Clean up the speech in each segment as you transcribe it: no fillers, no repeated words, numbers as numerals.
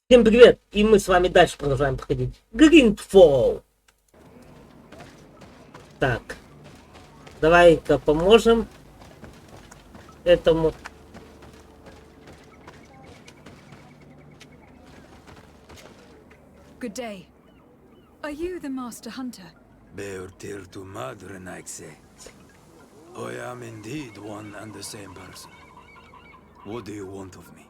Всем привет! И мы с вами дальше продолжаем проходить GreedFall. Так, давай-ка поможем этому. Good day. Are you the Master Hunter? Beortir to Madren, I say. I am indeed one and the same person. What do you want of me?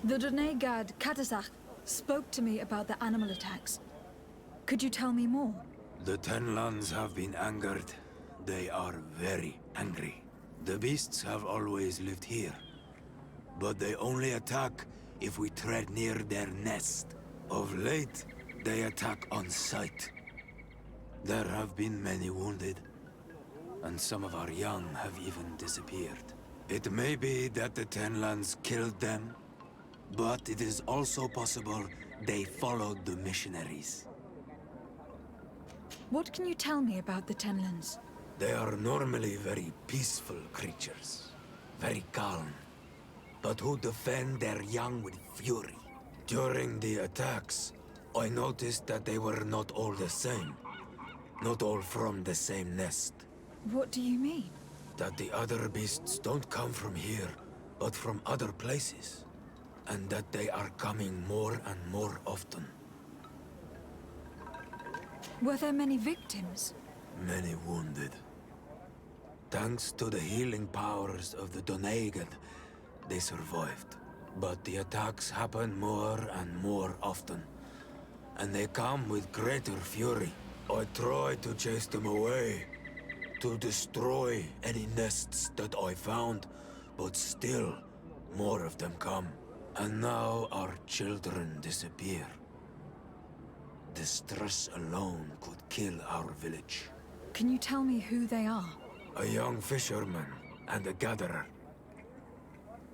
The Donegad Katazak spoke to me about the animal attacks. Could you tell me more? The Tenlands have been angered. They are very angry. The beasts have always lived here. But they only attack if we tread near their nest. Of late, they attack on sight. There have been many wounded, and some of our young have even disappeared. It may be that the Tenlands killed them, but it is also possible they followed the missionaries. What can you tell me about the Tenlands? They are normally very peaceful creatures, very calm, but who defend their young with fury. During the attacks, I noticed that they were not all the same. Not all from the same nest. What do you mean? That the other beasts don't come from here, but from other places. And that they are coming more and more often. Were there many victims? Many wounded. Thanks to the healing powers of the Donegad, they survived. But the attacks happen more and more often. And they come with greater fury. I try to chase them away, to destroy any nests that I found, but still, more of them come. And now our children disappear. The stress alone could kill our village. Can you tell me who they are? A young fisherman and a gatherer.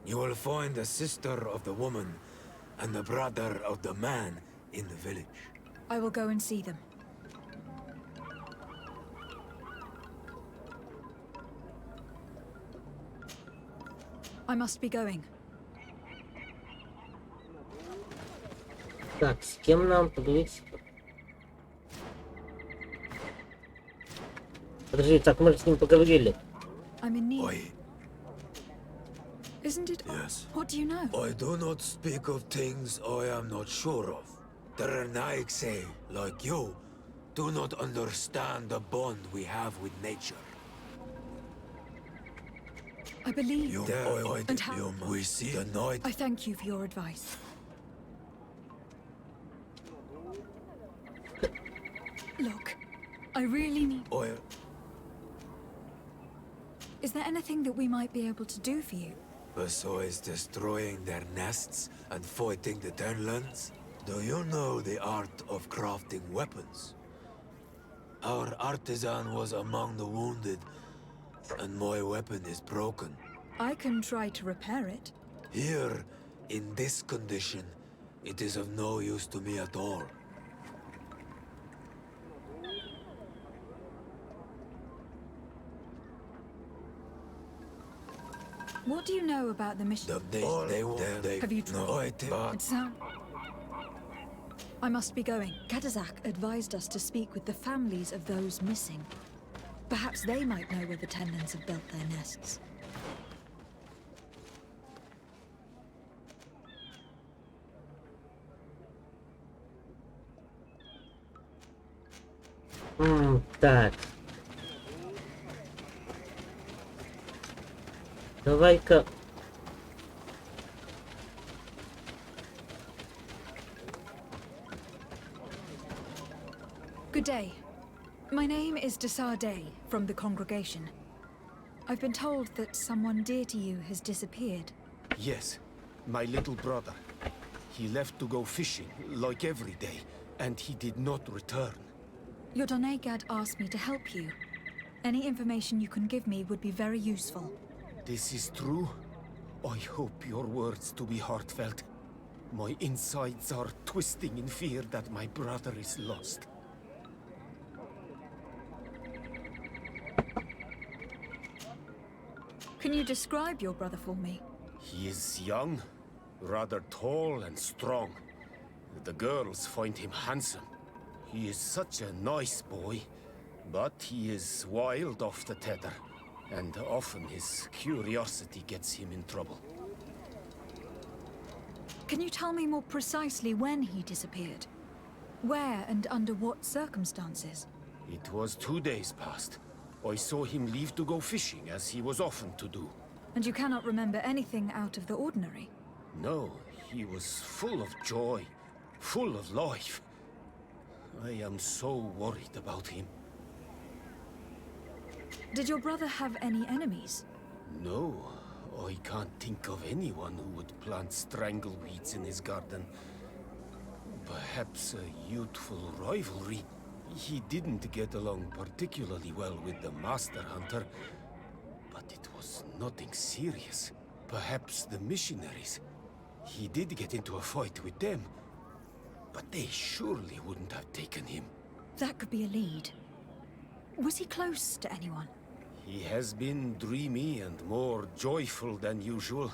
You will find the sister of the woman and the brother of the man in the village. I will go and see them. I must be going. Так, с кем нам поговорить? Подожди, так мы же с ним поговорили. I'm in need. I... Isn't it? Yes. What do you know? I do not speak of things I am not sure of. The Renaigse, like you, do not understand the bond we have with nature. I believe. And how? We see the night. I thank you for your advice. Look, I really need... Is there anything that we might be able to do for you? Besides destroying their nests and fighting the Tenlands, do you know the art of crafting weapons? Our artisan was among the wounded, and my weapon is broken. I can try to repair it. Here, in this condition, it is of no use to me at all. What do you know about the mission? Have you tried? It sounds... I must be going. Katazak advised us to speak with the families of those missing. Perhaps they might know where the Tenlands have built their nests. Так. Давай-ка... Good day. My name is Desarde from the congregation. I've been told that someone dear to you has disappeared. Yes, my little brother. He left to go fishing, like every day, and he did not return. Your Donegad asked me to help you. Any information you can give me would be very useful. This is true? I hope your words to be heartfelt. My insides are twisting in fear that my brother is lost. Can you describe your brother for me? He is young, rather tall and strong. The girls find him handsome. He is such a nice boy, but he is wild off the tether, and often his curiosity gets him in trouble. Can you tell me more precisely when he disappeared? Where and under what circumstances? It was 2 days past. I saw him leave to go fishing, as he was often to do. And you cannot remember anything out of the ordinary? No, he was full of joy, full of life. I am so worried about him. Did your brother have any enemies? No, I can't think of anyone who would plant strangleweeds in his garden. Perhaps a youthful rivalry. He didn't get along particularly well with the Master Hunter, but it was nothing serious. Perhaps the missionaries. He did get into a fight with them, but they surely wouldn't have taken him. That could be a lead. Was he close to anyone? He has been dreamy and more joyful than usual.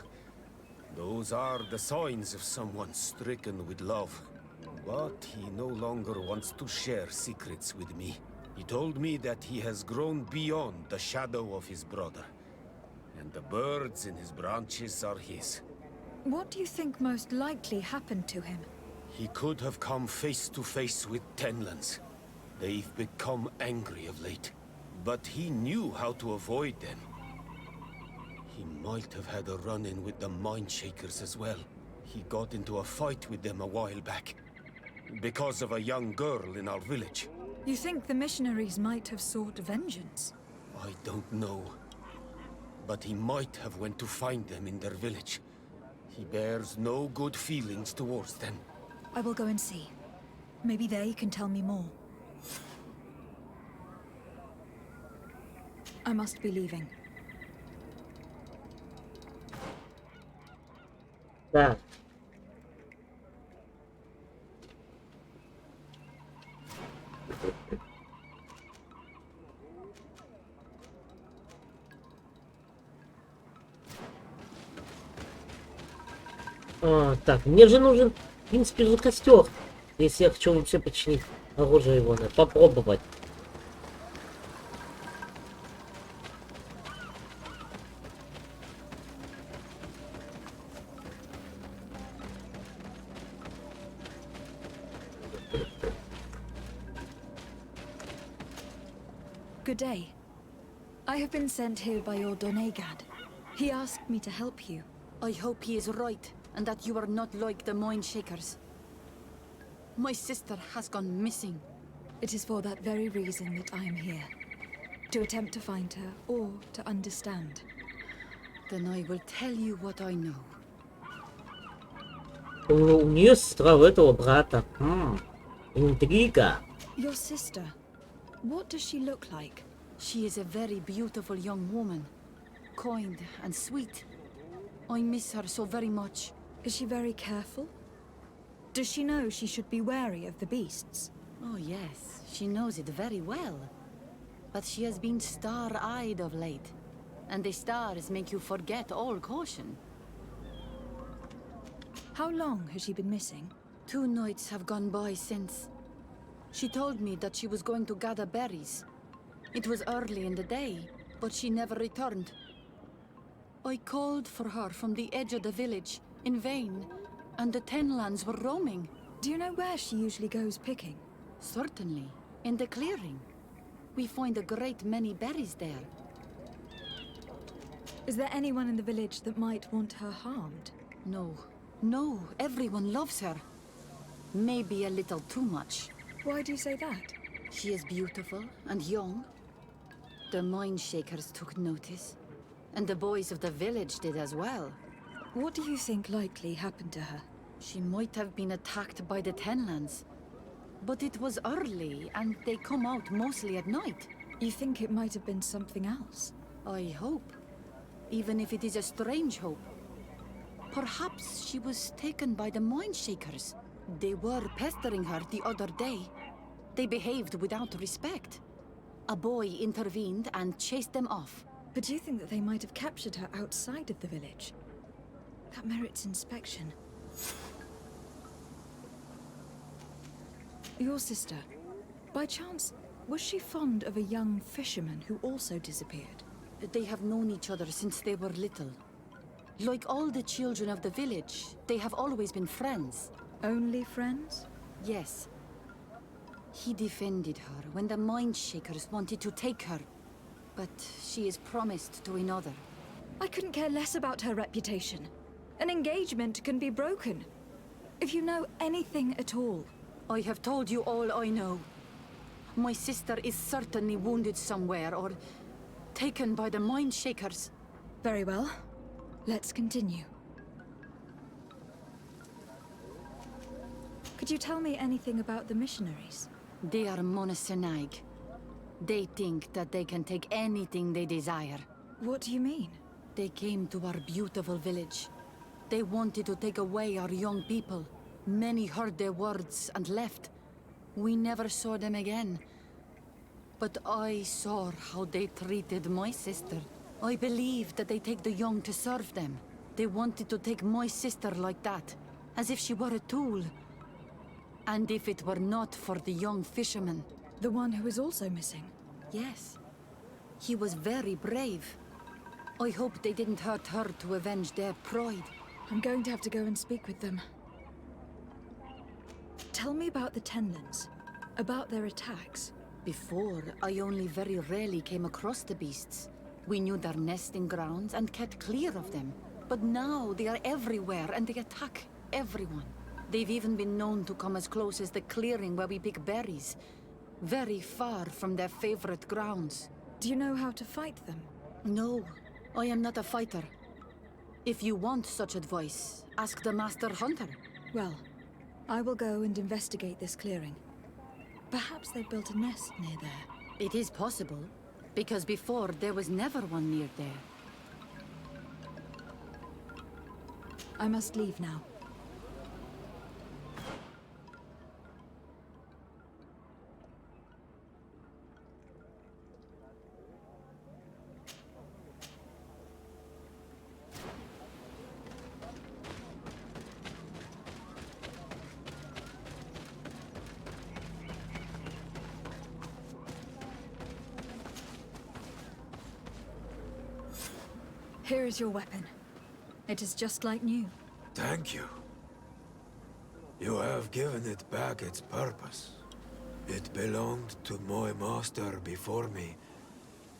Those are the signs of someone stricken with love. But he no longer wants to share secrets with me. He told me that he has grown beyond the shadow of his brother, and the birds in his branches are his. What do you think most likely happened to him? He could have come face to face with Tenlands. They've become angry of late, but he knew how to avoid them. He might have had a run-in with the Mindshakers as well. He got into a fight with them a while back, because of a young girl in our village. You think the missionaries might have sought vengeance? I don't know, but he might have went to find them in their village. He bears no good feelings towards them. I will go and see. Maybe they can tell me more. I must be leaving. Так. Так, мне же нужен, в принципе, же костер. Если я хочу вообще починить оружие его, надо попробовать. Good day. I have been sent here by your Donegad. He asked me to help you. I hope he is right, and that you are not like the Mindshakers. My sister has gone missing. It is for that very reason that I am here. To attempt to find her, or to understand. Then I will tell you what I know. У нее сестра у этого брата. Интрига. Your sister. What does she look like? She is a very beautiful young woman. Kind and sweet. I miss her so very much. Is she very careful? Does she know she should be wary of the beasts? Oh yes, she knows it very well. But she has been star-eyed of late. And the stars make you forget all caution. How long has she been missing? 2 nights have gone by since. She told me that she was going to gather berries. It was early in the day, but she never returned. I called for her from the edge of the village, in vain, and the Tenlands were roaming. Do you know where she usually goes picking? Certainly, in the clearing. We find a great many berries there. Is there anyone in the village that might want her harmed? No, everyone loves her. Maybe a little too much. Why do you say that? She is beautiful and young. The Mindshakers took notice, and the boys of the village did as well. What do you think likely happened to her? She might have been attacked by the Tenlands. But it was early, and they come out mostly at night. You think it might have been something else? I hope. Even if it is a strange hope. Perhaps she was taken by the Mindshakers. They were pestering her the other day. They behaved without respect. A boy intervened and chased them off. But do you think that they might have captured her outside of the village? That merits inspection. Your sister, by chance, was she fond of a young fisherman who also disappeared? They have known each other since they were little. Like all the children of the village, they have always been friends. Only friends? Yes. He defended her when the Mindshakers wanted to take her. But she is promised to another. I couldn't care less about her reputation. An engagement can be broken. If you know anything at all. I have told you all I know. My sister is certainly wounded somewhere or taken by the Mindshakers. Very well. Let's continue. Could you tell me anything about the missionaries? They are Monasenag. They think that they can take anything they desire. What do you mean? They came to our beautiful village. They wanted to take away our young people. Many heard their words and left. We never saw them again. But I saw how they treated my sister. I believe that they take the young to serve them. They wanted to take my sister like that, as if she were a tool. And if it were not for the young fisherman... The one who is also missing? Yes. He was very brave. I hope they didn't hurt her to avenge their pride. I'm going to have to go and speak with them. Tell me about the Tenlins. About their attacks. Before, I only very rarely came across the beasts. We knew their nesting grounds and kept clear of them. But now they are everywhere and they attack everyone. They've even been known to come as close as the clearing where we pick berries. Very far from their favorite grounds. Do you know how to fight them? No, I am not a fighter. If you want such advice, ask the Master Hunter. Well, I will go and investigate this clearing. Perhaps they built a nest near there. It is possible, because before there was never one near there. I must leave now. Here is your weapon. It is just like new. Thank you. You have given it back its purpose. It belonged to my master before me,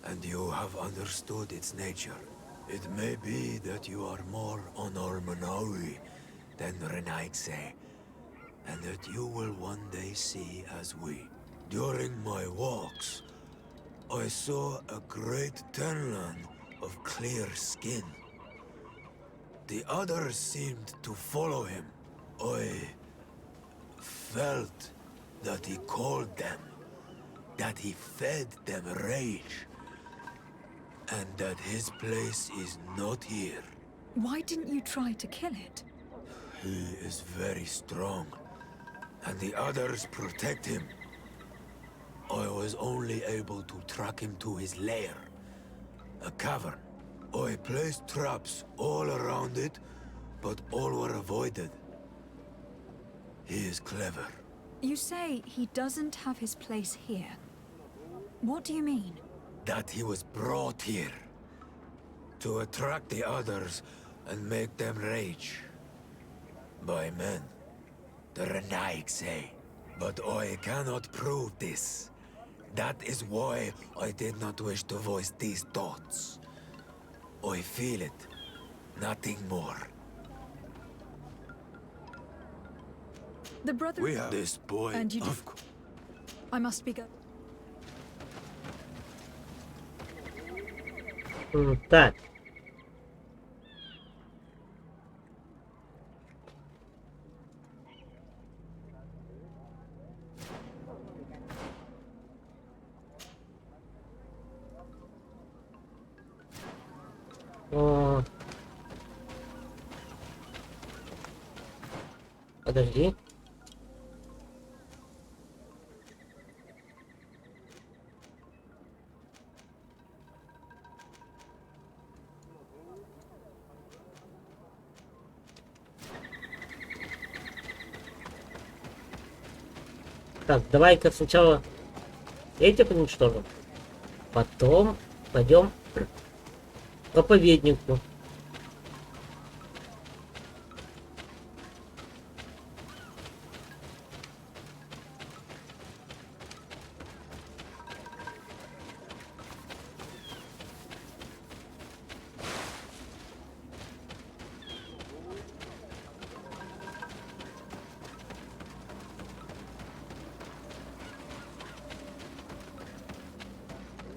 and you have understood its nature. It may be that you are more on Almanawi than Renaigse, and that you will one day see as we. During my walks, I saw a great Tenland of clear skin. The others seemed to follow him. I felt that he called them, that he fed them rage, and that his place is not here. Why didn't you try to kill it? He is very strong, and the others protect him. I was only able to track him to his lair, a cavern. I placed traps all around it, but all were avoided. He is clever. You say he doesn't have his place here. What do you mean? That he was brought here to attract the others and make them rage. By men, the Renaig say. But I cannot prove this. That is why I did not wish to voice these thoughts. I feel it, nothing more. The brother... We have this boy. And you do... I must be go... Так. О. Подожди. Так, давай-ка сначала этих уничтожим. Потом пойдем к проповеднику.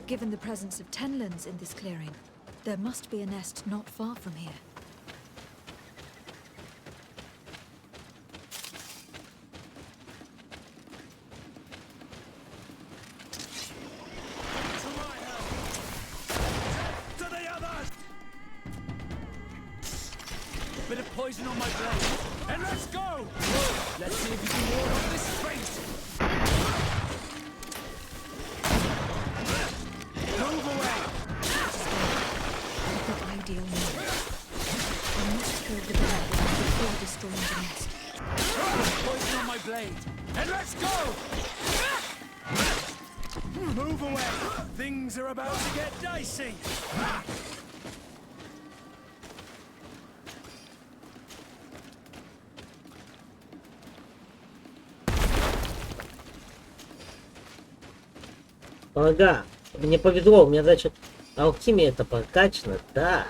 Given the presence of tenlins in this clearing, there must be a nest not far from here. To the others! Bit of poison on my blade. And let's go! Let's see if you can ward off this fate! Move away! The ideal moment. I must kill the bear before destroying the nest. Poison on my blade. And let's go! Move away! Things are about to get dicey! Ага, мне повезло, у меня, значит, алхимия это прокачана, да.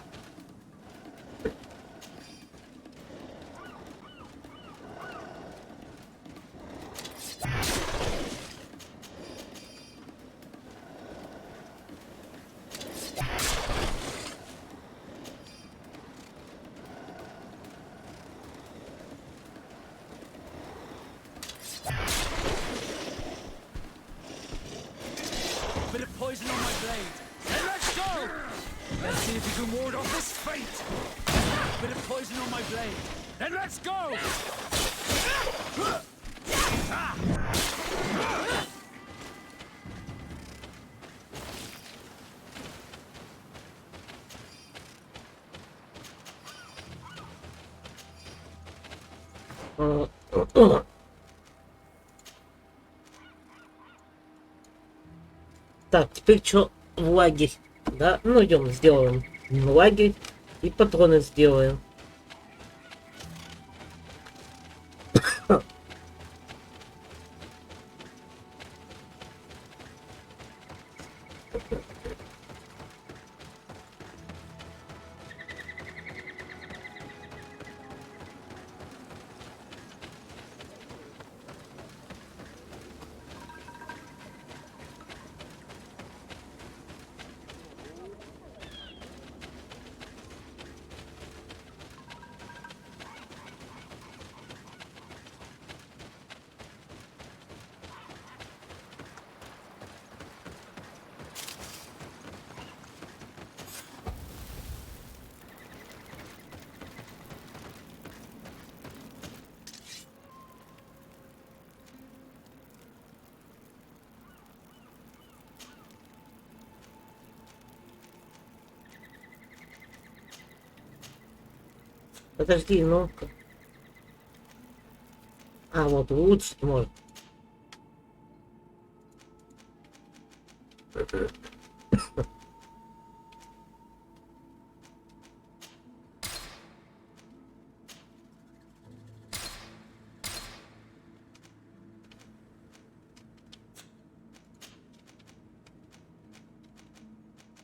Bit of poison on my blade. And let's go! Let's see if you can ward off this fate. Bit of poison on my blade. And let's go! Так, теперь что в лагерь? Да, ну идем, сделаем лагерь и патроны сделаем. Подожди, ну-ка. А, вот улучшить можно.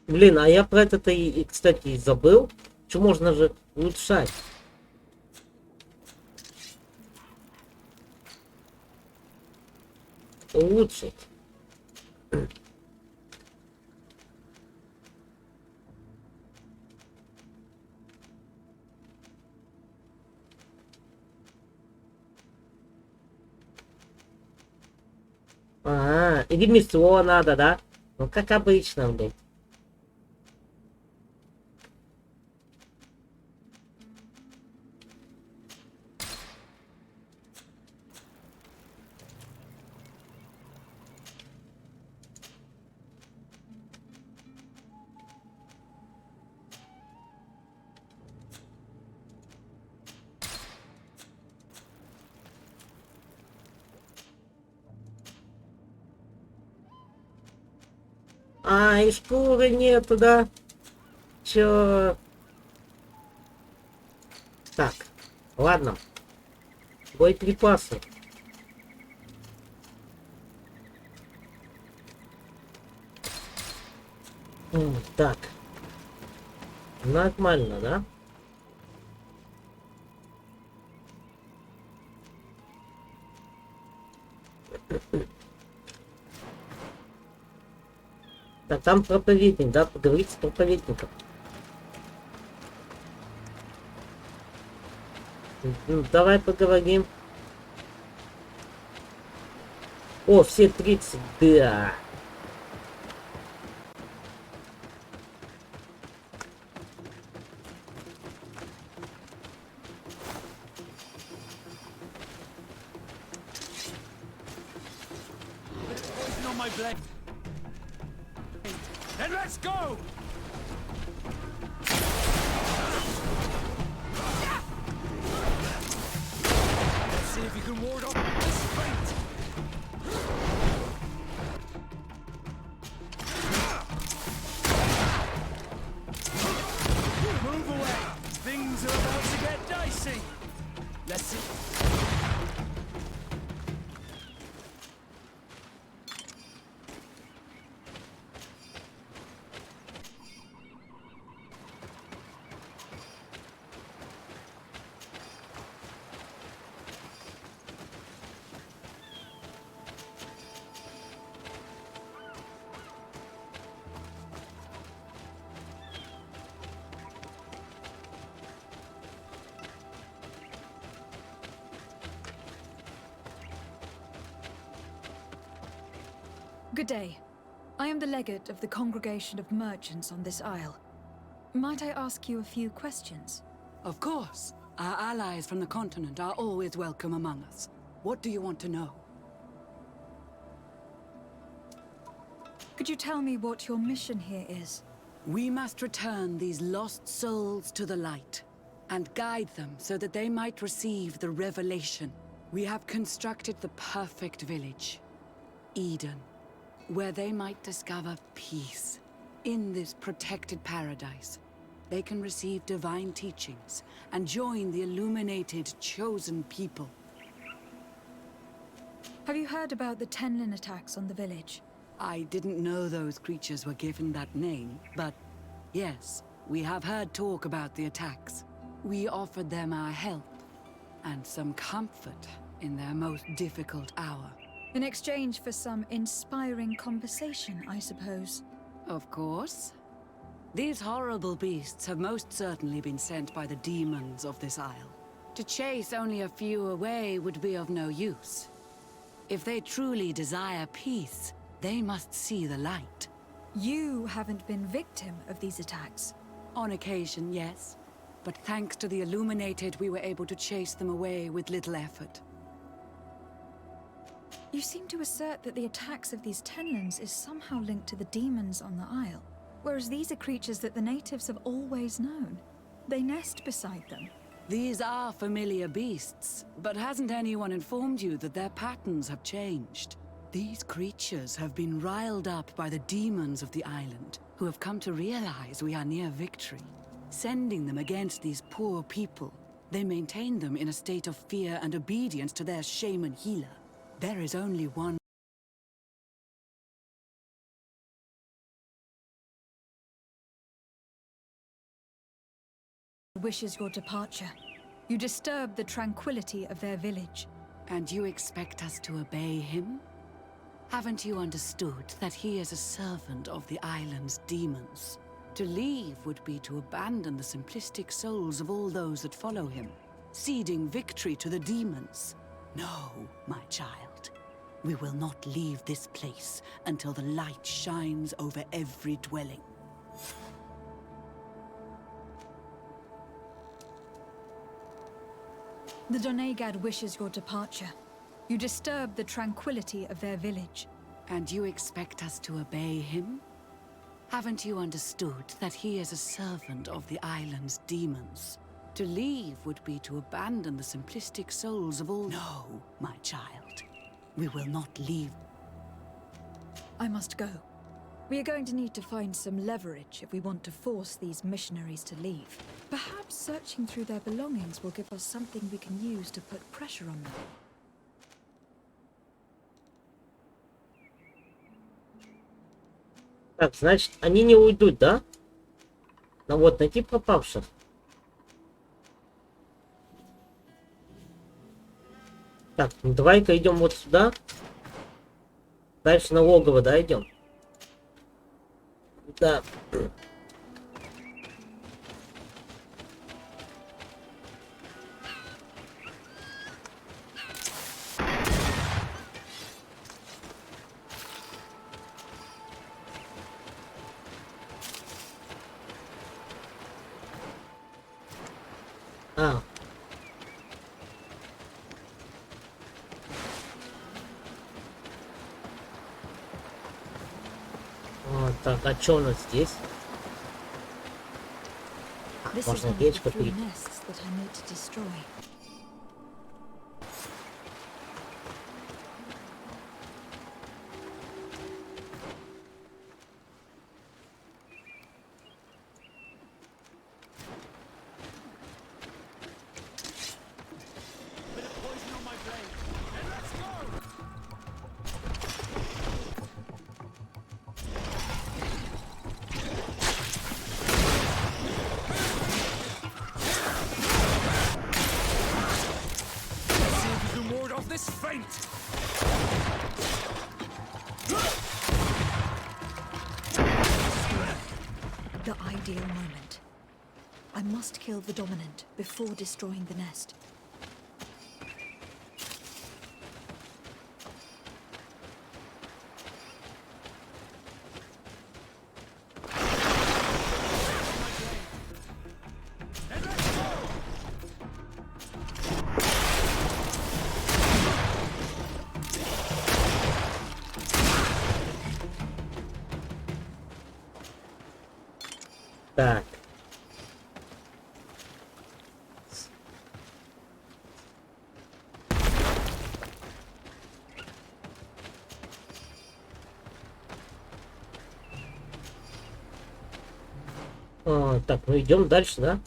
Блин, а я про это-то кстати, и забыл. Что можно же улучшать? Улучшить. Или ремесло надо, да? Ну, как обычно, блин. А, и шкуры нету, да? Чё? Так, ладно. Боеприпасы. Так. Нормально, да? Так, там проповедник, да? Поговорить с проповедником. Давай поговорим. О, все 30, да. Poison on my blade. Then let's go! Let's see if you can ward off this fate. Move away. Things are about to get dicey. Let's see. Good day. I am the legate of the congregation of merchants on this isle. Might I ask you a few questions? Of course. Our allies from the continent are always welcome among us. What do you want to know? Could you tell me what your mission here is? We must return these lost souls to the light, and guide them so that they might receive the revelation. We have constructed the perfect village, Eden, where they might discover peace. In this protected paradise, they can receive divine teachings and join the illuminated, chosen people. Have you heard about the Tenlin attacks on the village? I didn't know those creatures were given that name, but yes, we have heard talk about the attacks. We offered them our help and some comfort in their most difficult hour. In exchange for some inspiring conversation, I suppose. Of course. These horrible beasts have most certainly been sent by the demons of this isle. To chase only a few away would be of no use. If they truly desire peace, they must see the light. You haven't been victim of these attacks. On occasion, yes. But thanks to the Illuminated, we were able to chase them away with little effort. You seem to assert that the attacks of these Tenlins is somehow linked to the demons on the isle, whereas these are creatures that the natives have always known. They nest beside them. These are familiar beasts, but hasn't anyone informed you that their patterns have changed? These creatures have been riled up by the demons of the island, who have come to realize we are near victory. Sending them against these poor people, they maintain them in a state of fear and obedience to their shaman healer. There is only one wishes your departure. You disturb the tranquility of their village. And you expect us to obey him? Haven't you understood that he is a servant of the island's demons? To leave would be to abandon the simplistic souls of all those that follow him, ceding victory to the demons. No, my child. We will not leave this place until the light shines over every dwelling. The Donegad wishes your departure. You disturb the tranquility of their village. And you expect us to obey him? Haven't you understood that he is a servant of the island's demons? To leave would be to abandon the simplistic souls of all— No, my child. We will not leave. I must go. We are going to need to find some leverage if we want to force these missionaries to leave. Perhaps searching through their belongings will give us something we can use to put pressure on them. Так, значит, они не уйдут, да? Ну вот, найти пропавших. Так, ну давай-ка идем вот сюда. Дальше на логово, да, идем? Да. А. Вот так, а что у нас здесь? This is Можно one of печка the three пить. nests that I need to destroy. This feint! The ideal moment. I must kill the dominant before destroying the nest. Так. Так, ну идем дальше, да?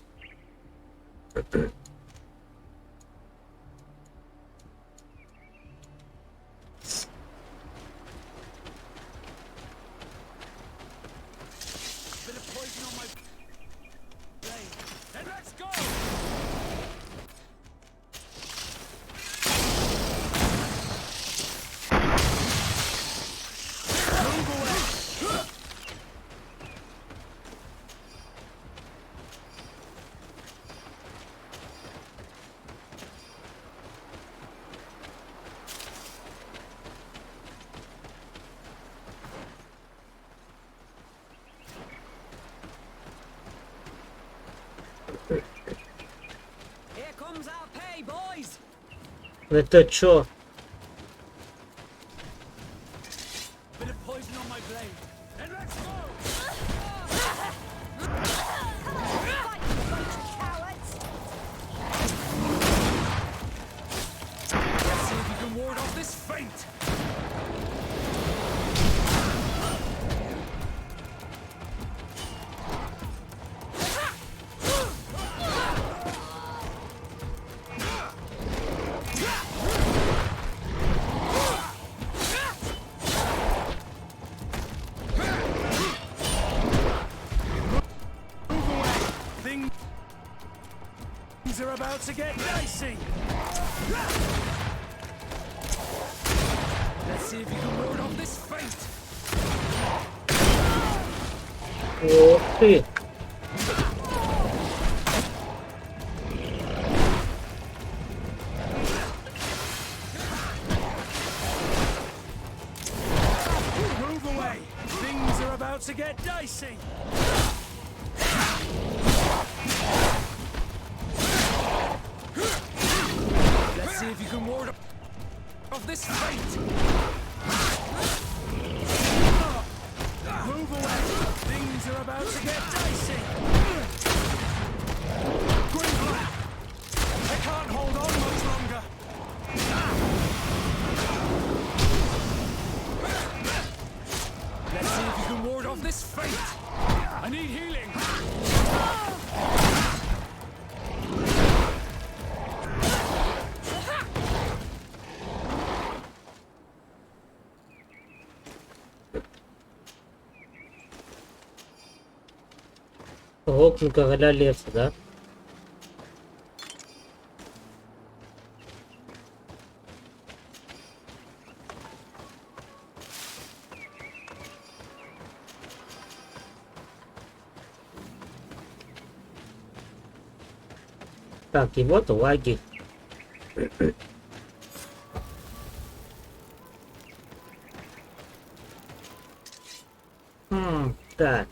Here comes our pay, boys! Это чё? Bit of poison on my blade. And let's go! Let's see if you can ward off this feint! Things are about to get dicey! Let's see if you can ward off this feint! Ух ты! Move away! Things are about to get dicey! Let's see if you can ward off this feint! Move away! Things are about to get dicey! GreedFall! They can't hold on much longer! Let's see if you can ward Рокну короля леса, да? Так, и вот лагерь. Так.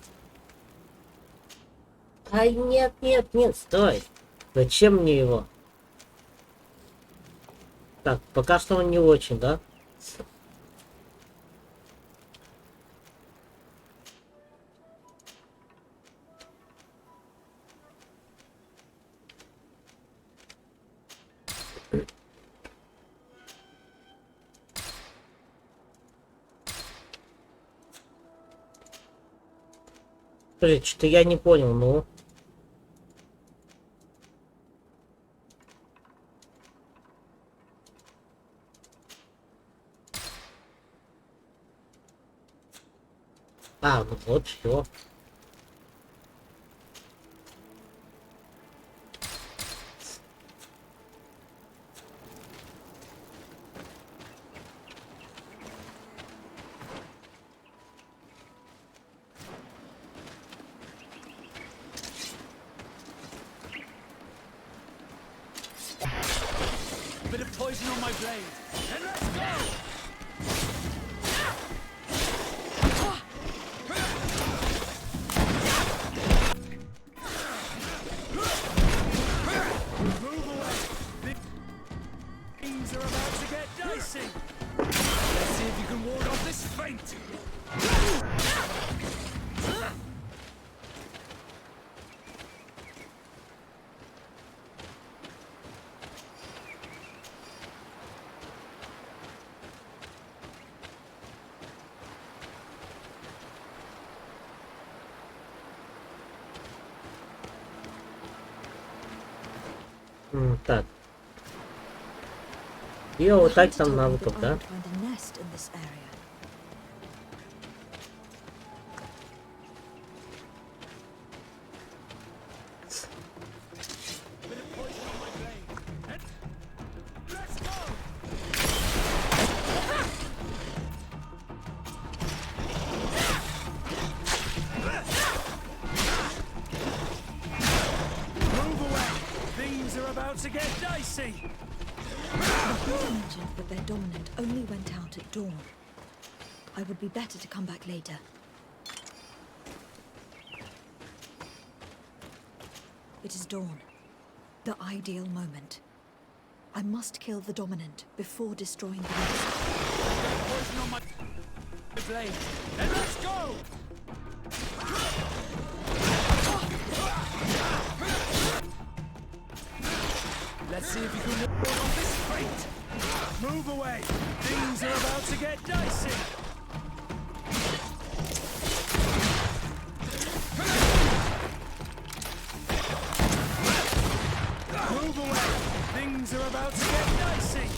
Ай, нет, нет, нет, стой. Зачем мне его? Так, пока что он не очень, да? Слушай, что-то я не понял, ну. А, ну вот все. Bit of poison on my blade. And let's go! Move away. Things are about to get dicey. Let's see if you can ward off this feint. Так. И вот так там навыков, I да? would find a nest in this area. Bit of poison on my blade. And let's go! Move away. Things are about to get dicey. Hunter mentioned that their dominant only went out at dawn. I would be better to come back later. It is dawn. The ideal moment. I must kill the dominant before destroying the nest. Poison on my blade. And let's go! Let's see if you can ward off this feint. Move away. Things are about to get dicey. Move away. Things are about to get dicey.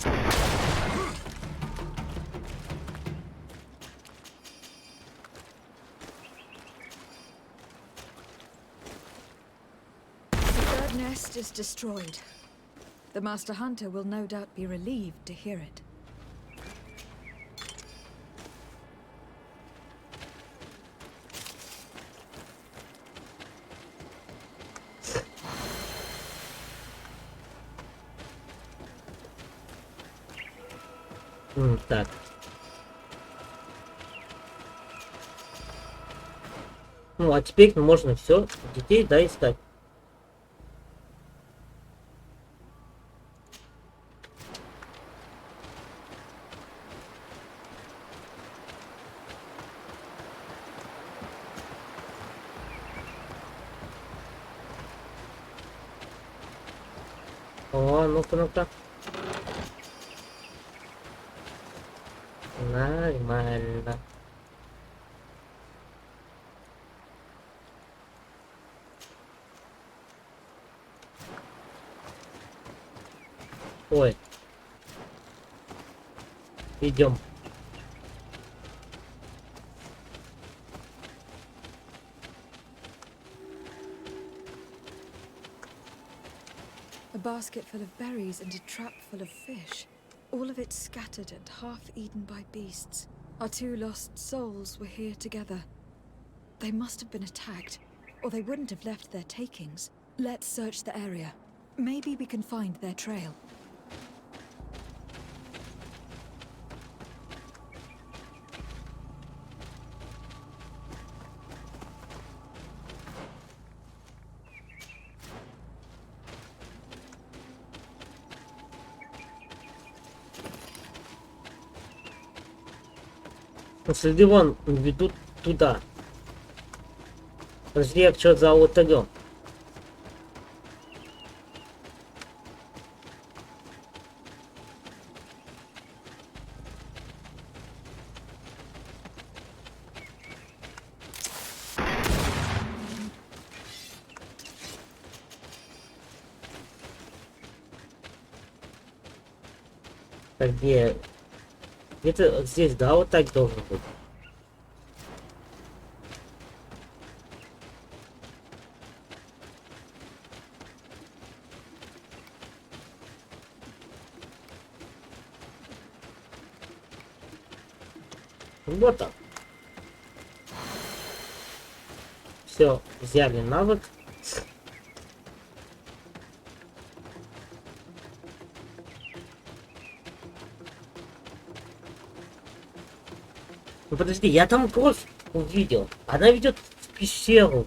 The third nest is destroyed. The Master Hunter will no doubt be relieved to hear it. Так. Ну, а теперь можно все детей, да, искать. О, ну-ка, ну-ка. Нормально. Ой. Идем. A basket full of berries and a trap full of fish. All of it scattered and half eaten by beasts. Our two lost souls were here together. They must have been attacked, or they wouldn't have left their takings. Let's search the area. Maybe we can find their trail. Следы вон ведут туда. Подожди, я что за алтарем? Так, где? Где-то здесь, да, вот так должен быть. Вот так. Все, взяли навык. Ну подожди, я там кровь увидел. Она ведет в пещеру.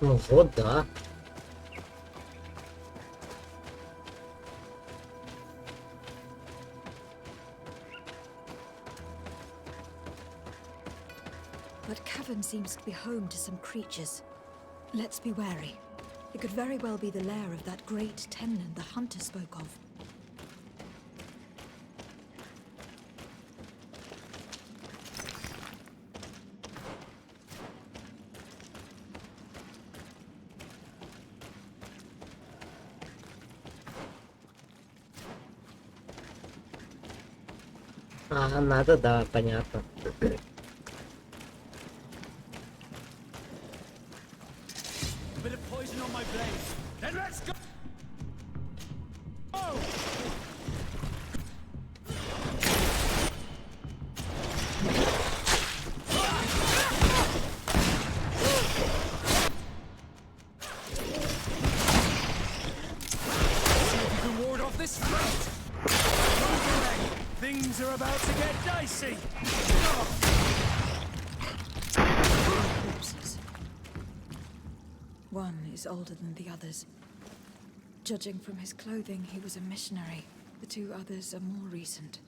Ну вот, да. That cavern seems to be home to some creatures. Let's be wary. It could very well be the lair of that great Tenland the hunter spoke of. А, надо, да, понятно. A bit of poison on my blade. Then let's go! Oh! See if you can ward off this fight. Move away. Things are about to get dicey. Corpses. One is older than the others. Judging from his clothing, he was a missionary. The two others are more recent.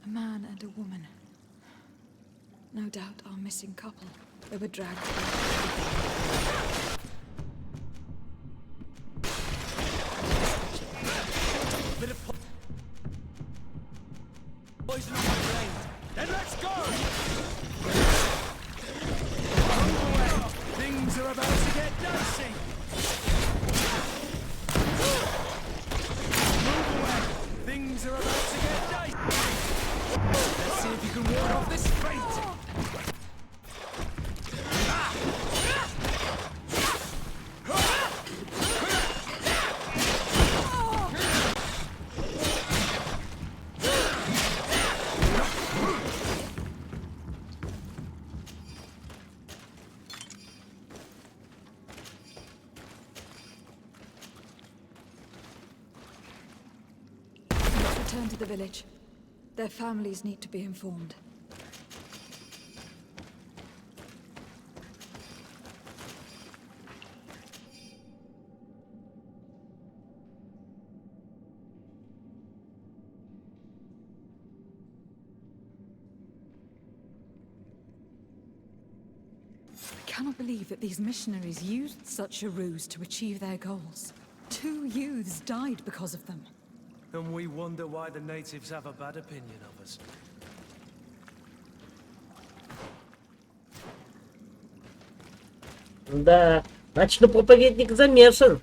A man and a woman. No doubt our missing couple. They were dragged. Bit of poison on my blade. Then let's go! Move away. Things are about to get dicey. Move away. Things are about to get dicey. Let's see if you can ward off this fate. Let's return to the village. Their families need to be informed. cannot believe that these missionaries used such a ruse to achieve their goals. 2 youths died because of them. And we wonder why the natives have a bad opinion of us. Да, значит, ну проповедник замешан.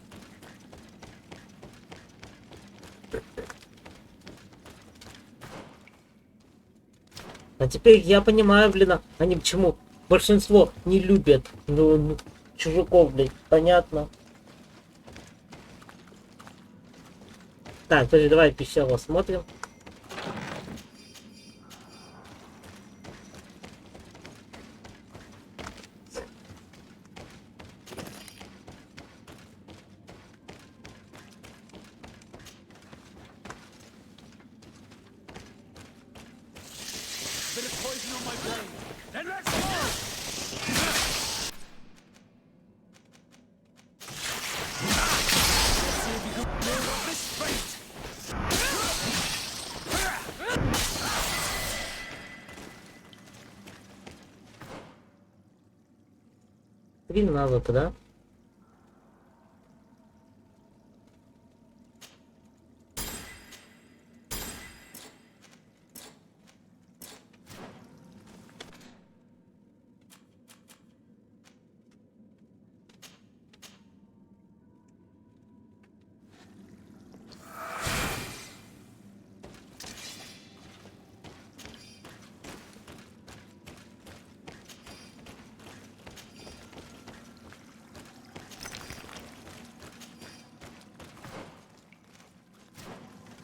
А теперь я понимаю, блин, они почему большинство не любят чужаков, блин, понятно. Так, подожди, давай пещеру осмотрим. Bit of poison on my blade. Then let's go! Let's see if you can ward off this fate. Гренада-то, да?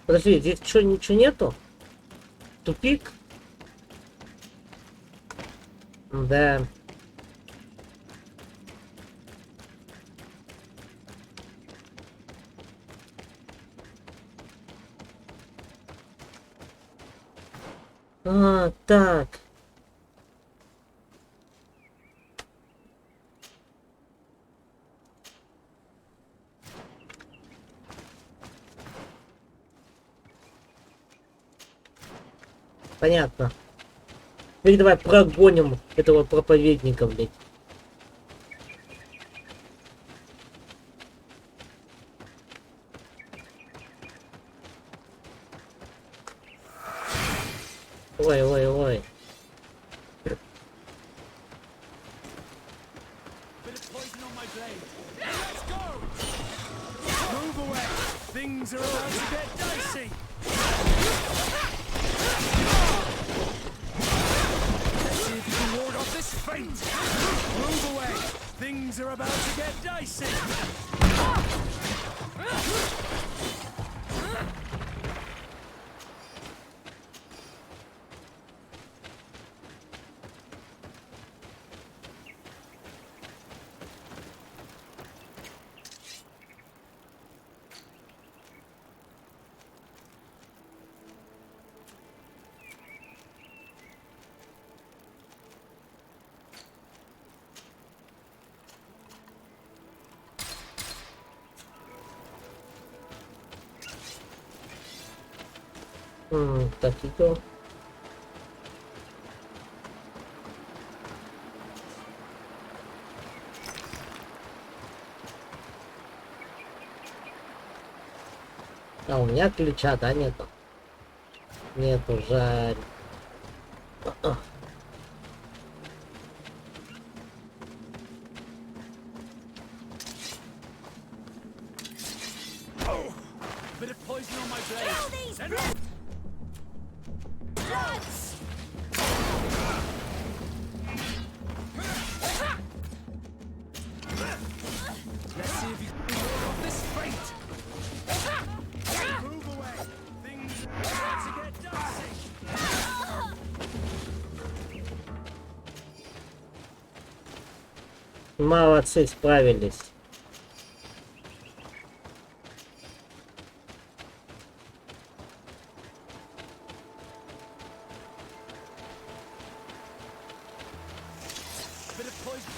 Подожди, здесь что, ничего нету? Тупик? Да. А, так. Понятно. Теперь давай прогоним этого проповедника, блядь. Ой, ой, ой. Bit of poison on my blade. Then let's go! Move away. Things are about to get dicey. Let's see if you can ward off this fate. Move away. Things are about to get dicey. Так, идем. А у меня ключа, да, нету? Нету, жаль. Bit of poison on my blade. Then let's see if you can ward off this fate. Move away. Things are about to get dicey. Молодцы, справились. Bit of poison.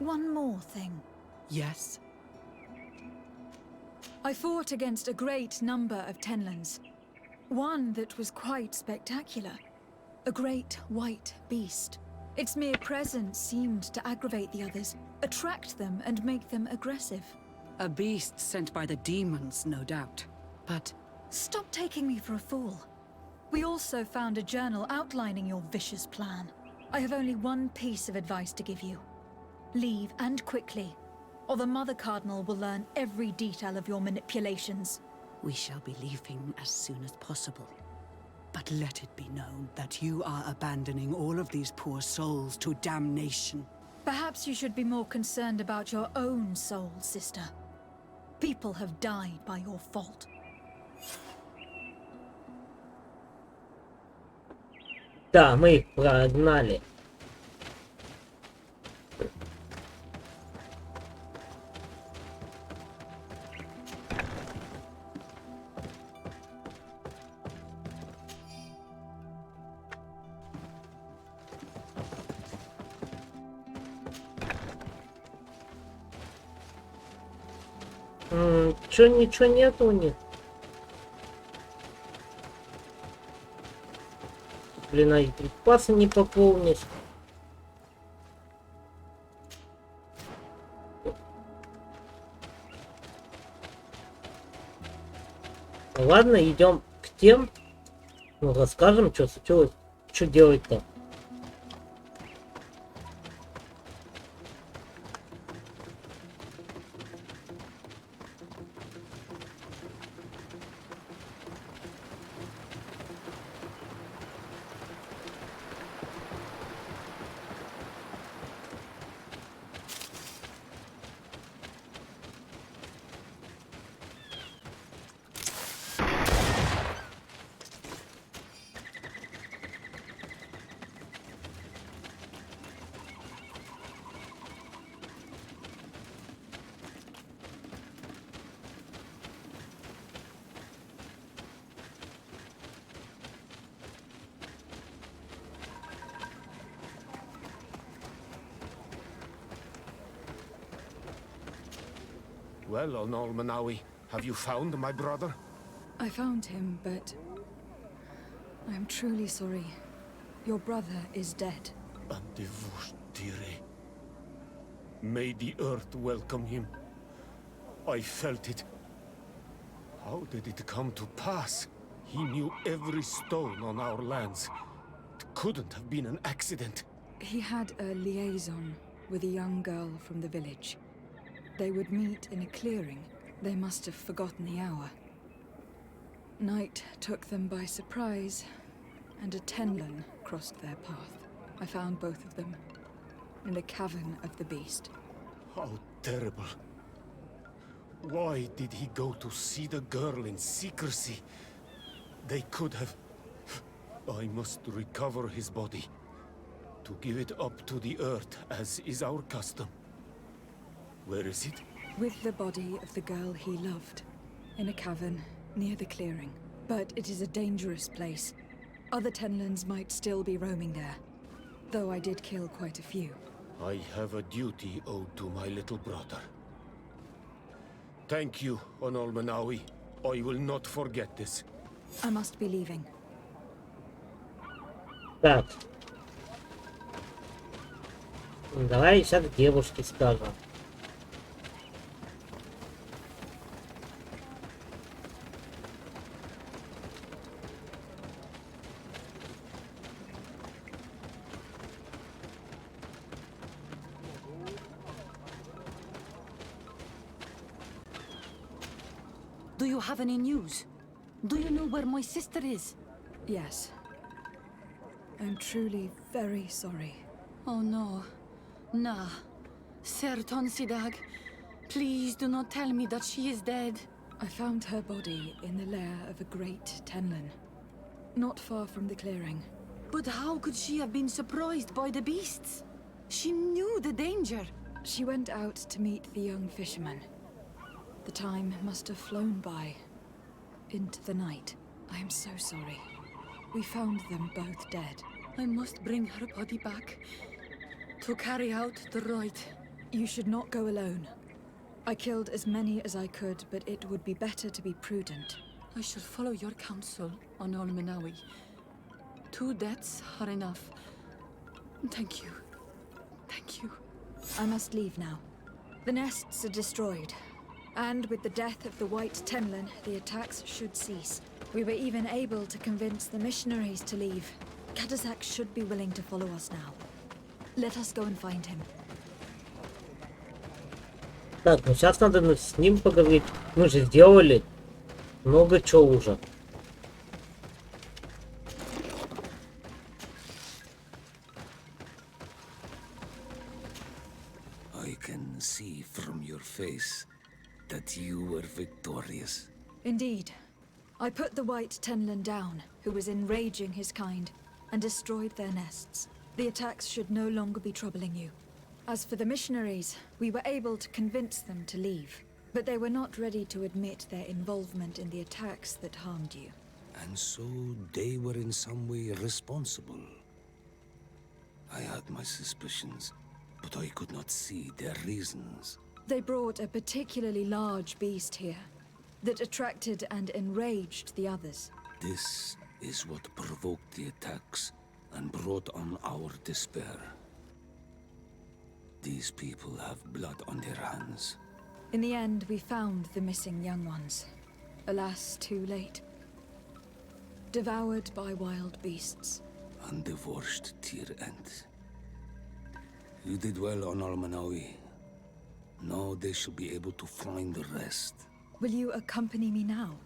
One more thing. Yes? I fought against a great number of Tenlans. One that was quite spectacular. A great white beast. Its mere presence seemed to aggravate the others, attract them and make them aggressive. A beast sent by the demons, no doubt. But Stop taking me for a fool. We also found a journal outlining your vicious plan. I have only one piece of advice to give you. Leave, and quickly, or the Mother Cardinal will learn every detail of your manipulations. we shall be leaving as soon as possible. But let it be known that you are abandoning all of these poor souls to damnation. Perhaps you should be more concerned about your own soul, sister. People have died by your fault. Да, мы их прогнали. Чё, ничего нету у них? Блин, а и припасы не пополнить. Ладно, идем к тем. Ну, расскажем, что случилось. Что делать-то? Well, Onol Manawi, have you found my brother? I found him, but I am truly sorry. Your brother is dead. Andivushtire. May the earth welcome him. I felt it. How did it come to pass? He knew every stone on our lands. It couldn't have been an accident. He had a liaison with a young girl from the village. They would meet in a clearing. They must have forgotten the hour. Night took them by surprise, and a Tenlan crossed their path. I found both of them in the cavern of the beast. How terrible. Why did he go to see the girl in secrecy? They could have... I must recover his body. To give it up to the earth, as is our custom. Where is it? With the body of the girl he loved, in a cavern near the clearing. But it is a dangerous place. Other Tenlans might still be roaming there, though I did kill quite a few. I have a duty owed to my little brother. Thank you, Onol Manawi. I will not forget this. I must be leaving. Так. Давай сейчас девушке скажем. Do you have any news? Do you know where my sister is? Yes. I'm truly very sorry. Oh no. Nah. Ser Tonsidag, please do not tell me that she is dead. I found her body in the lair of a great Tenlan, not far from the clearing. But how could she have been surprised by the beasts? She knew the danger. She went out to meet the young fisherman. The time must have flown by, into the night. I am so sorry. We found them both dead. I must bring her body back to carry out the rite. You should not go alone. I killed as many as I could, but it would be better to be prudent. I shall follow your counsel on Olmenawi. 2 deaths are enough. Thank you. Thank you. I must leave now. The nests are destroyed. And with the death of the White Tenlin, the attacks should cease. We were even able to convince the missionaries to leave. Kadazak should be willing to follow us now. Let us go and find him. Так, ну сейчас надо с ним поговорить. Мы же сделали много чего уже. I can see from your face that you were victorious. Indeed. I put the White Tenlin down, who was enraging his kind, and destroyed their nests. The attacks should no longer be troubling you. As for the missionaries, we were able to convince them to leave, but they were not ready to admit their involvement in the attacks that harmed you. And so they were in some way responsible. I had my suspicions, but I could not see their reasons. They brought a particularly large beast here that attracted and enraged the others. This is what provoked the attacks and brought on our despair. These people have blood on their hands. In the end, we found the missing young ones. Alas, too late. Devoured by wild beasts. And divorced to your end. You did well on Almanawi. Now they should be able to find the rest. Will you accompany me now?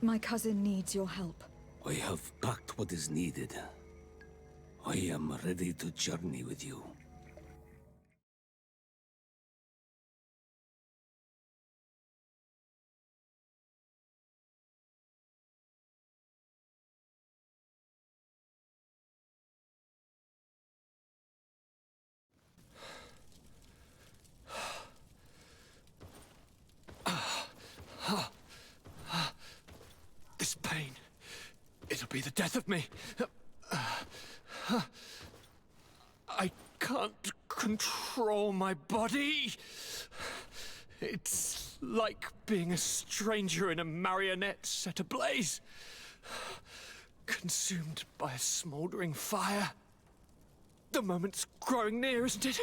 My cousin needs your help. I have packed what is needed. I am ready to journey with you. This pain, it'll be the death of me. I can't control my body. It's like being a stranger in a marionette set ablaze. Consumed by a smoldering fire. The moment's growing near, isn't it?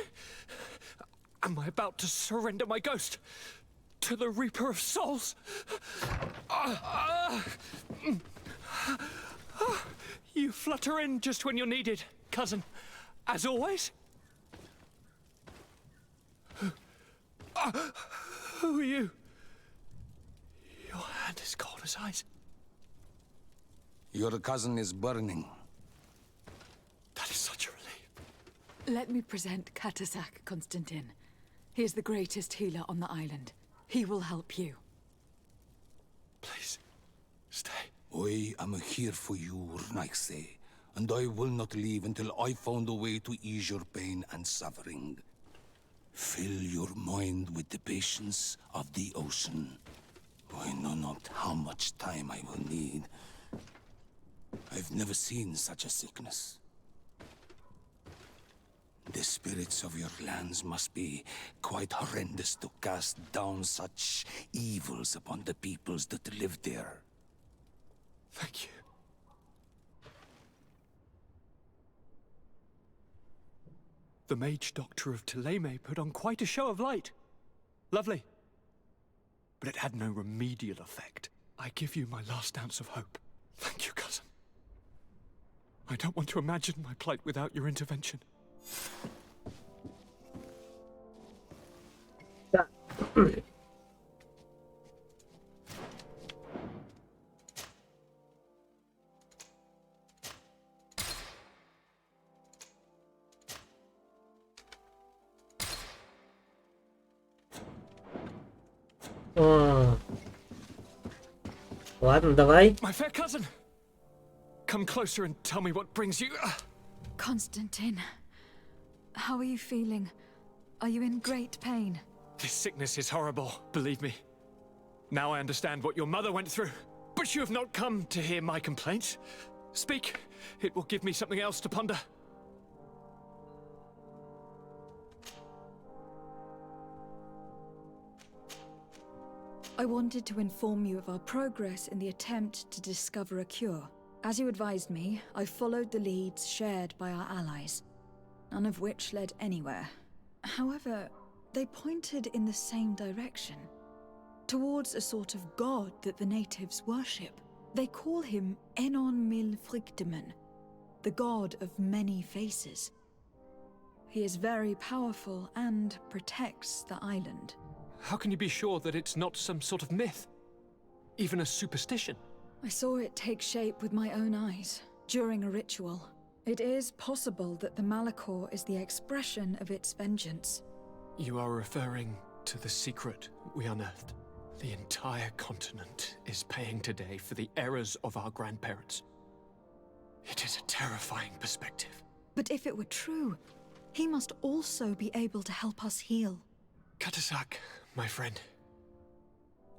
Am I about to surrender my ghost to the Reaper of Souls? You flutter in just when you're needed, cousin. As always. Who are you? Your hand is cold as ice. Your cousin is burning. That is such a relief. Let me present Kadazak, Constantin. He is the greatest healer on the island. He will help you. Please, stay. I am here for you, Rnaxe, and I will not leave until I found a way to ease your pain and suffering. Fill your mind with the patience of the ocean. I know not how much time I will need. I've never seen such a sickness. The spirits of your lands must be quite horrendous to cast down such evils upon the peoples that live there. Thank you. The mage doctor of Thélème put on quite a show of light. Lovely. But it had no remedial effect. I give you my last ounce of hope. Thank you, cousin. I don't want to imagine my plight without your intervention. Ладно, давай. My fair cousin! Come closer and tell me what brings you... Constantin, how are you feeling? Are you in great pain? This sickness is horrible, believe me. Now I understand what your mother went through. But you have not come to hear my complaints. Speak. It will give me something else to ponder. I wanted to inform you of our progress in the attempt to discover a cure. As you advised me, I followed the leads shared by our allies, none of which led anywhere. However, they pointed in the same direction, towards a sort of god that the natives worship. They call him Enon Mil Frictimen, the god of many faces. He is very powerful and protects the island. How can you be sure that it's not some sort of myth? Even a superstition? I saw it take shape with my own eyes during a ritual. It is possible that the Malachor is the expression of its vengeance. You are referring to the secret we unearthed. The entire continent is paying today for the errors of our grandparents. It is a terrifying perspective. But if it were true, he must also be able to help us heal. Catazak, my friend.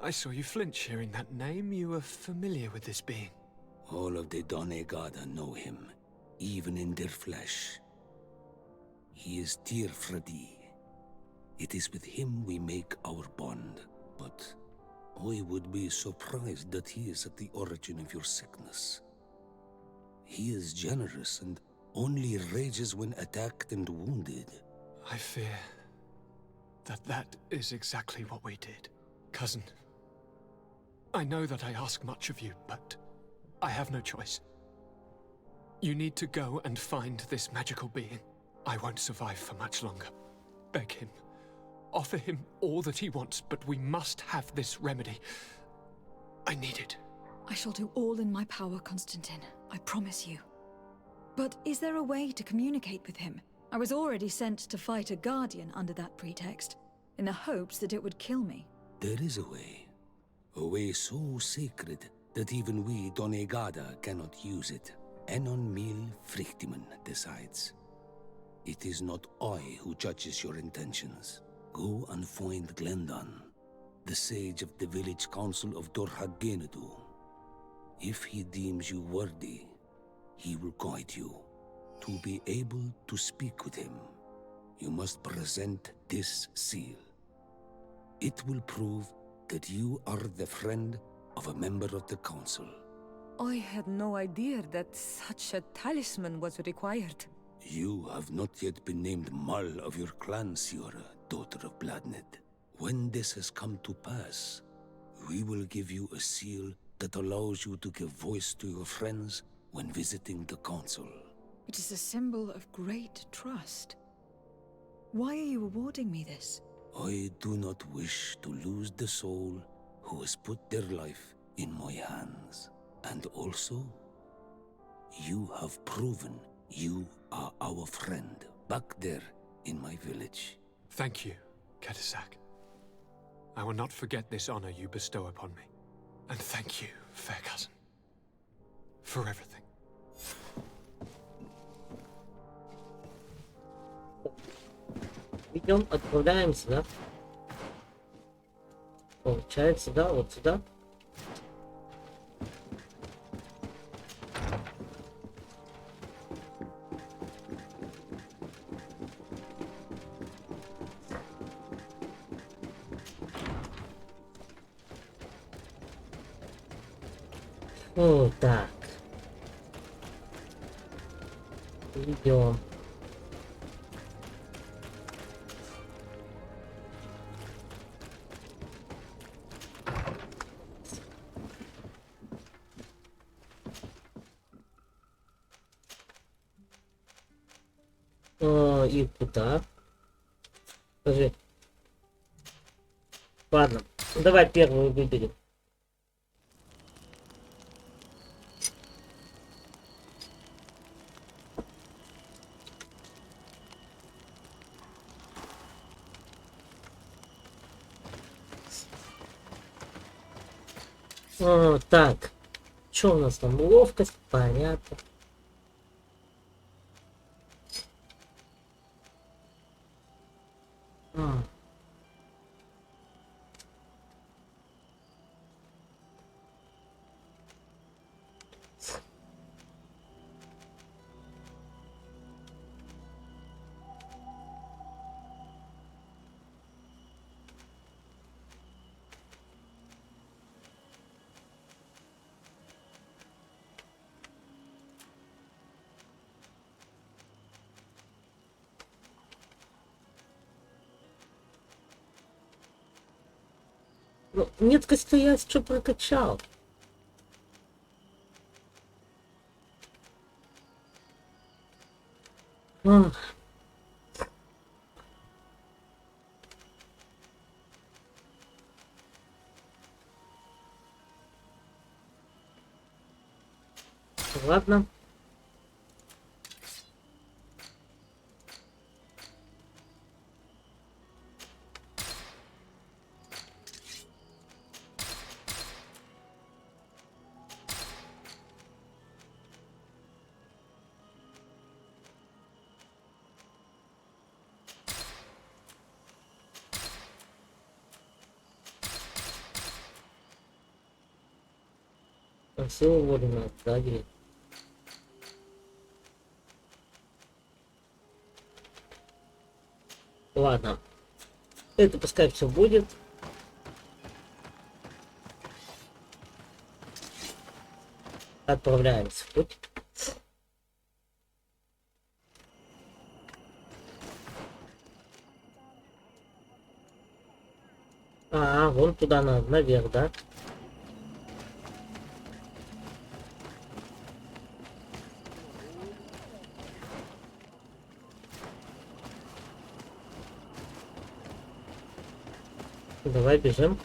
I saw you flinch hearing that name. You were familiar with this being. All of the Donegada know him, even in their flesh. He is Tir Fradi. It is with him we make our bond, but I would be surprised that he is at the origin of your sickness. He is generous and only rages when attacked and wounded. I fear that is exactly what we did. Cousin, I know that I ask much of you, but I have no choice. You need to go and find this magical being. I won't survive for much longer. Beg him. Offer him all that he wants, but we must have this remedy. I need it. I shall do all in my power, Constantine. I promise you. But is there a way to communicate with him? I was already sent to fight a guardian under that pretext, in the hopes that it would kill me. There is a way. A way so sacred that even we Donegada cannot use it. Enon Mil Frictimen decides. It is not I who judges your intentions. Go and find Glendan, the sage of the village council of Dorhagenedu. If he deems you worthy, he will guide you. To be able to speak with him, you must present this seal. It will prove that you are the friend of a member of the council. I had no idea that such a talisman was required. You have not yet been named Mal of your clan, Siora, daughter of Bladned. When this has come to pass, we will give you a seal that allows you to give voice to your friends when visiting the council. It is a symbol of great trust. Why are you awarding me this? I do not wish to lose the soul who has put their life in my hands. And also, you have proven you are our friend back there in my village. Thank you, Catazak. I will not forget this honor you bestow upon me. And thank you, fair cousin, for everything. Идем, отправляемся, да? Получается, да, вот сюда. О, так. Идем. И куда? Скажи. Ладно, давай первую выберем. Так, что у нас там? Ловкость, понятно. Ну, меткость-то я что прокачал. Ах. Ладно. Все вовремя отправили. Ладно. Это пускай все будет. Отправляемся в путь. А, вон туда надо, наверх, да? Давай бежим.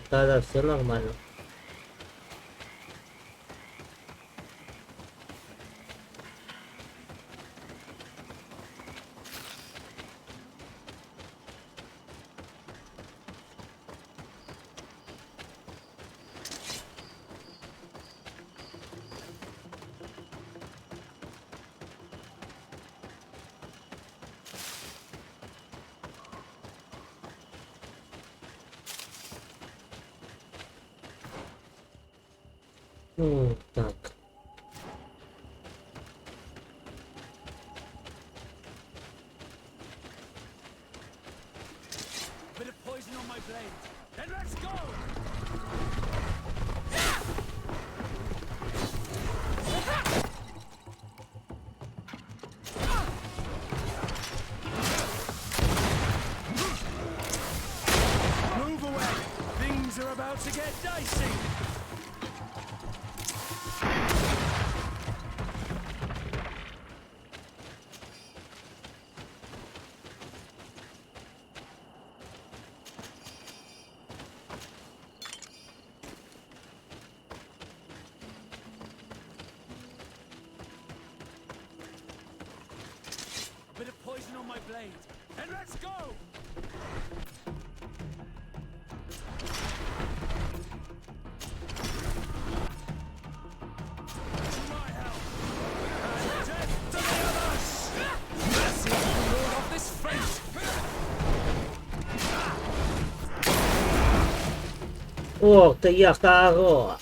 Да-да, все нормально. Так. Bit of poison on my blade. Then let's go! Move away! Things are about to get dicey! Bit of poison on my blade. Then let's go! To my help! And death to the others! Mercy of the Lord of this fate! Ох ты, я хорош.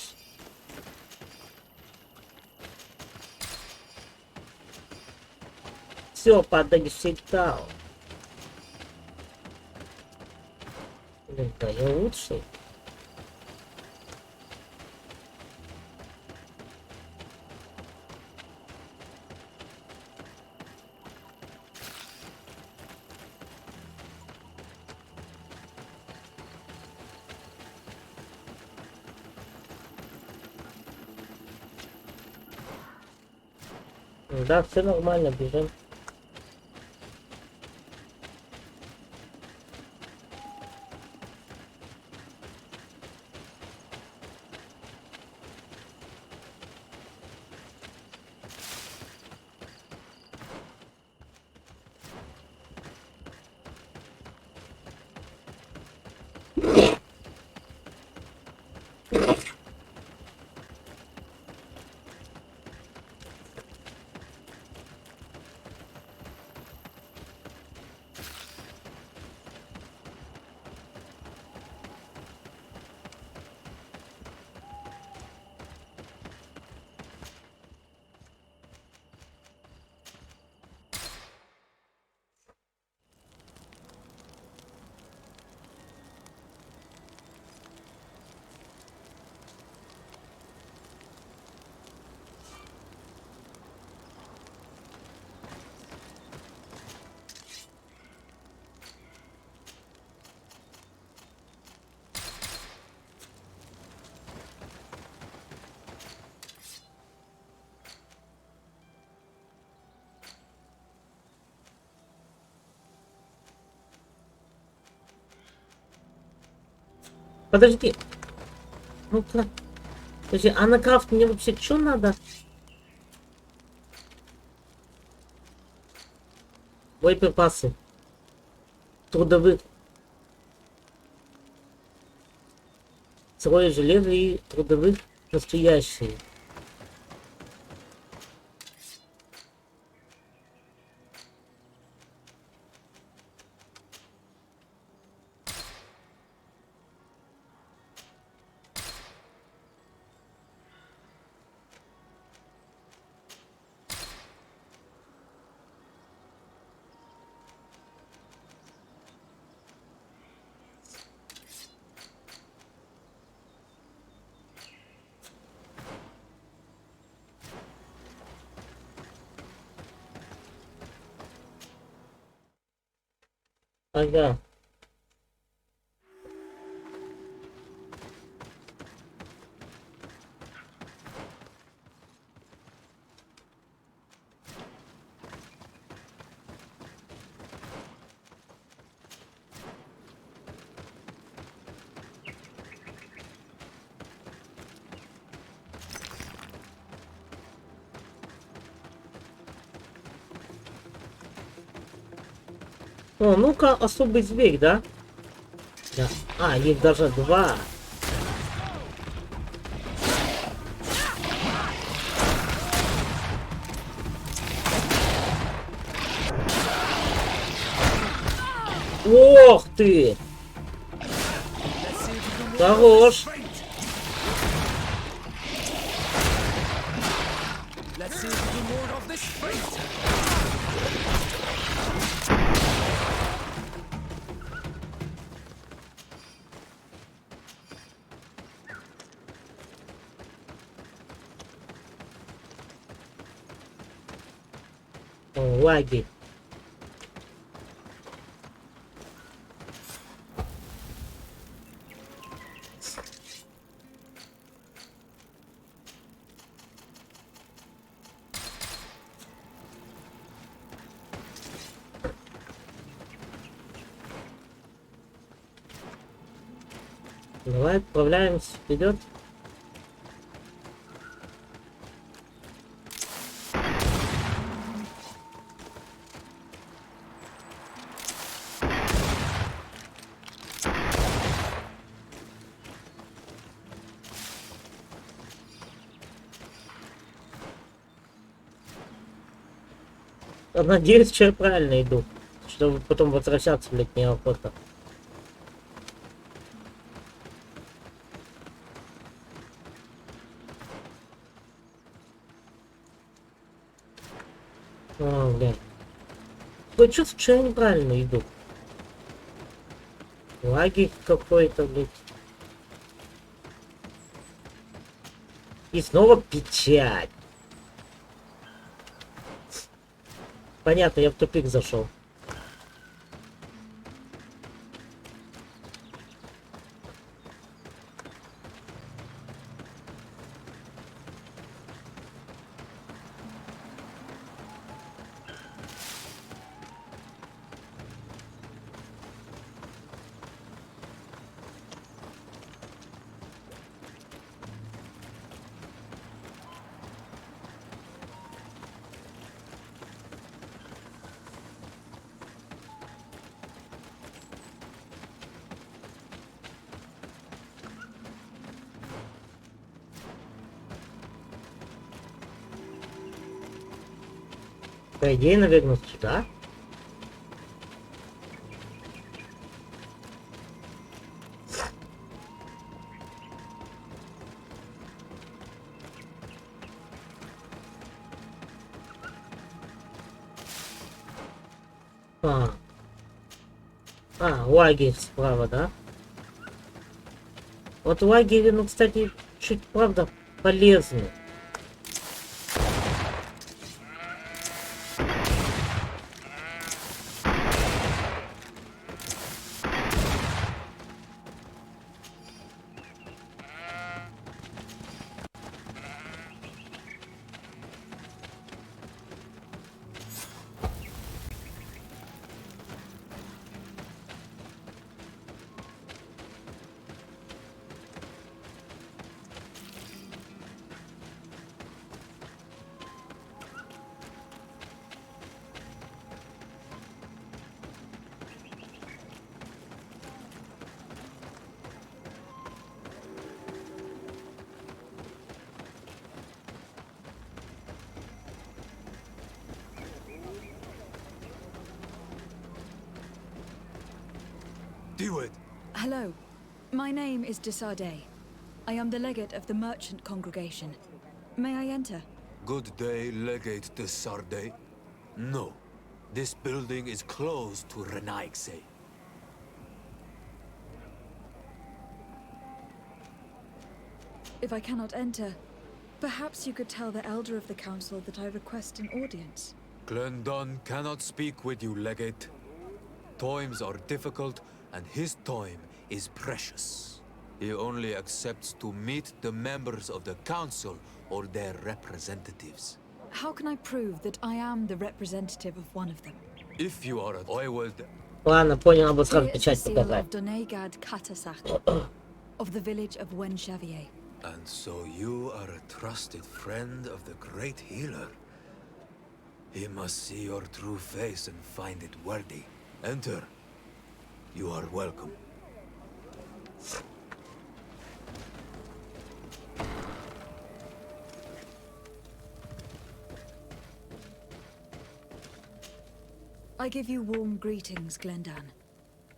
Все, подосчитал. Блин, да я лучший. Да, все нормально, бежим. Подожди. Ну-ка. Подожди, а на крафт мне вообще что надо? Боеприпасы. Трудовых. Сырое железо и трудовых настоящие. Ага. О, ну-ка, особый зверь, да? Да. А, их даже два. Ох ты! Хорош! О, лаги. Давай отправляемся вперед. Надеюсь, что я правильно иду. Чтобы потом возвращаться, блядь, неохота. О, блядь. Такое чувство, что я неправильно иду. Лаги какой-то, блядь. И снова печать. Понятно, я в тупик зашел. По идее, наверное, сюда. Лагерь справа, да? Вот лагерь, ну, кстати, чуть, правда, полезны. Do it! Hello. My name is Desardet. I am the legate of the merchant congregation. May I enter? Good day, Legate de Sardet. No. This building is closed to Renaigse. If I cannot enter, perhaps you could tell the elder of the council that I request an audience. Glendon cannot speak with you, Legate. Times are difficult, and his time is precious. He only accepts to meet the members of the council or their representatives. How can I prove that I am the representative of one of them? If you are I would... Ладно, понял, надо Here сразу is the печать seal показать. of Donegad Katasach, of the village of Wenxavier. And so you are a trusted friend of the great healer. He must see your true face and find it worthy. Enter. You are welcome. I give you warm greetings, Glendan.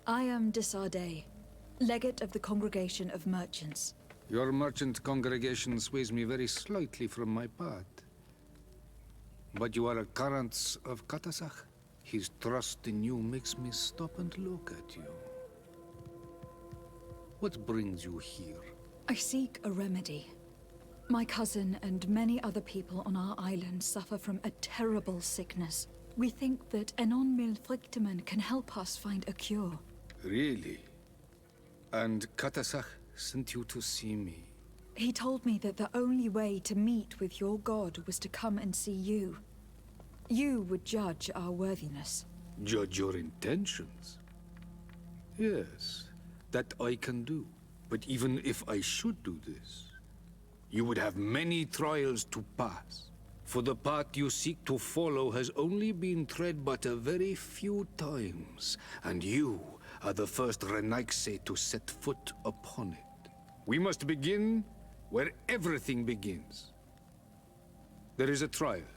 I am Desardet, legate of the Congregation of Merchants. Your merchant congregation sways me very slightly from my path. But you are a current of Katasach. His trust in you makes me stop and look at you. What brings you here? I seek a remedy. My cousin and many other people on our island suffer from a terrible sickness. We think that Enon Milfrichteman can help us find a cure. Really? And Katasach sent you to see me? He told me that the only way to meet with your god was to come and see you. You would judge our worthiness. Judge your intentions? Yes, that I can do. But even if I should do this, you would have many trials to pass. For the path you seek to follow has only been tread but a very few times, and you are the first Renaigse to set foot upon it. We must begin where everything begins. There is a trial.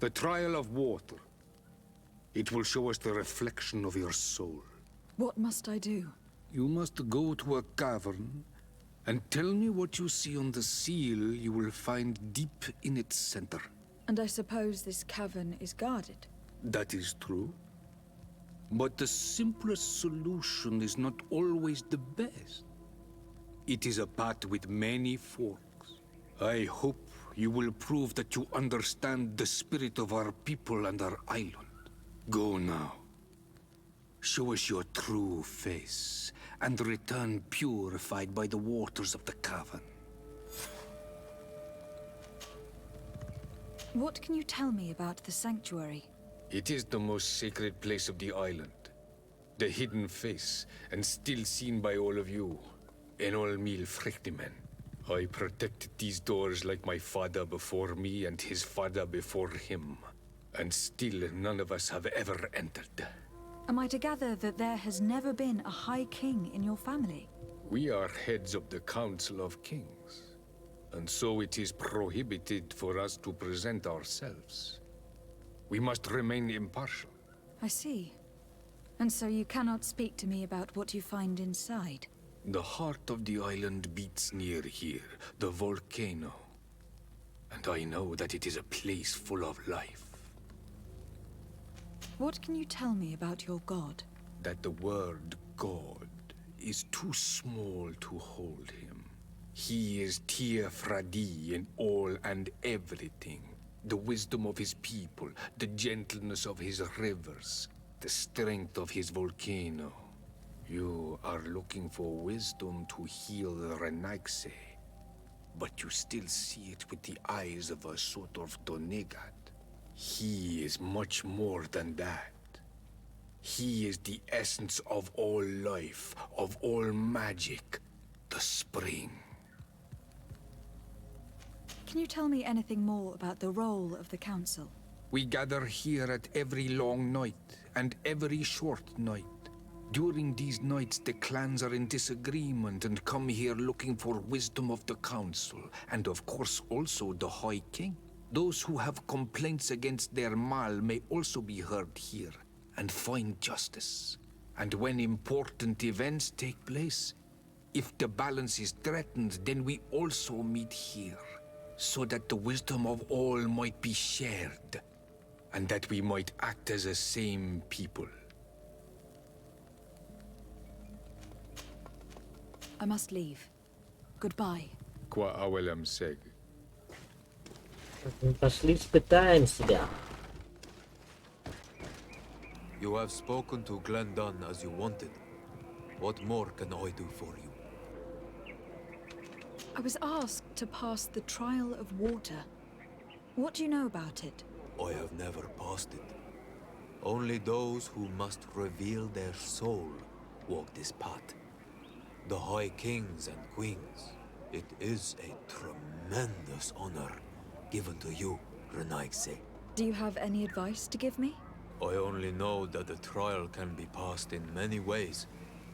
The trial of water. It will show us the reflection of your soul. What must I do? You must go to a cavern and tell me what you see on the seal you will find deep in its center. And I suppose this cavern is guarded. That is true. But the simplest solution is not always the best. It is a path with many forks. I hope you will prove that you understand the spirit of our people and our island. Go now. Show us your true face, and return purified by the waters of the cavern. What can you tell me about the sanctuary? It is the most sacred place of the island. The hidden face, and still seen by all of you. Enol Mil Frechtimen. I protected these doors like my father before me and his father before him. And still none of us have ever entered. Am I to gather that there has never been a High King in your family? We are heads of the Council of Kings. And so it is prohibited for us to present ourselves. We must remain impartial. I see. And so you cannot speak to me about what you find inside? The heart of the island beats near here, the volcano. And I know that it is a place full of life. What can you tell me about your god? That the word God is too small to hold him. He is Tir Fradi in all and everything. The wisdom of his people, the gentleness of his rivers, the strength of his volcano. You are looking for wisdom to heal the Renaigse, but you still see it with the eyes of a sort of Donegad. He is much more than that. He is the essence of all life, of all magic, the spring. Can you tell me anything more about the role of the council? We gather here at every long night and every short night. During these nights, the clans are in disagreement and come here looking for wisdom of the council, and of course also the High King. Those who have complaints against their Mal may also be heard here and find justice. And when important events take place, if the balance is threatened, then we also meet here, so that the wisdom of all might be shared, and that we might act as a same people. I must leave. Goodbye. Qua awelem seg. Мы пошли испытаем себя. You have spoken to Glendon as you wanted. What more can I do for you? I was asked to pass the trial of water. What do you know about it? I have never passed it. Only those who must reveal their soul walk this path. The High Kings and Queens. It is a tremendous honor given to you, Renaigse. Do you have any advice to give me? I only know that the trial can be passed in many ways,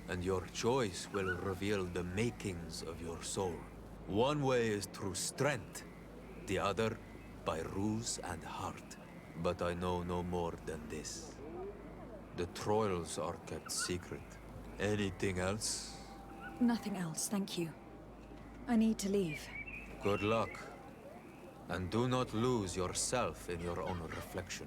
and your choice will reveal the makings of your soul. One way is through strength, the other by ruse and heart. But I know no more than this. The trials are kept secret. Anything else? Nothing else, thank you. I need to leave. Good luck. And do not lose yourself in your own reflection.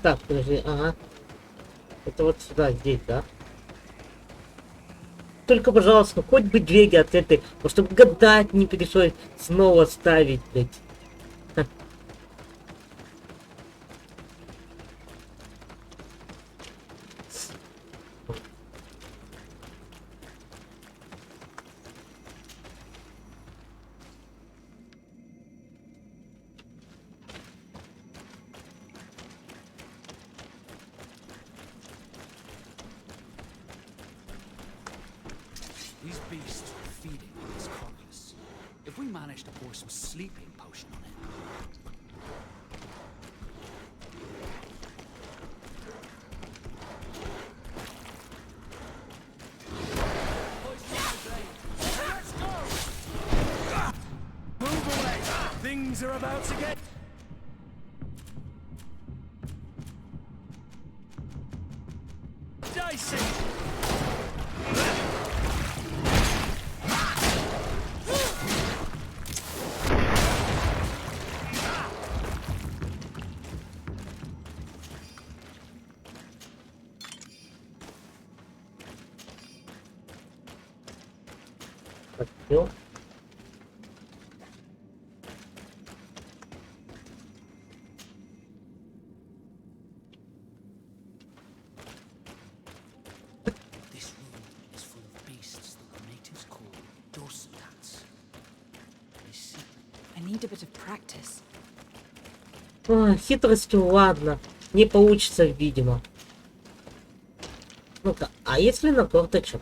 Так, подожди, ага. Это вот сюда, здесь, да? Только, пожалуйста, хоть бы двери от этой, чтобы гадать не пришлось снова ставить, блядь. These beasts are feeding on this carcass. If we manage to pour some sleeping potion on it. Let's go! Move away! Things are about to get... dicey! Всё. This room is full of beasts that the natives call dorsodats. They sit. I need a bit of practice. Хитростью, ладно. Не получится, видимо. Ну-ка, а если на корточек?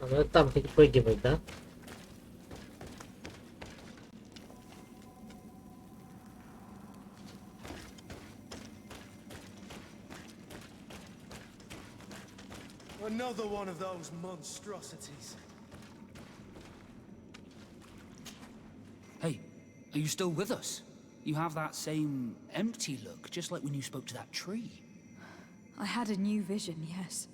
Ну, там перепрыгивать, да? Another one of those monstrosities. Hey, are you still with us? You have that same empty look, just like when you spoke to that tree. I had a new vision, yes.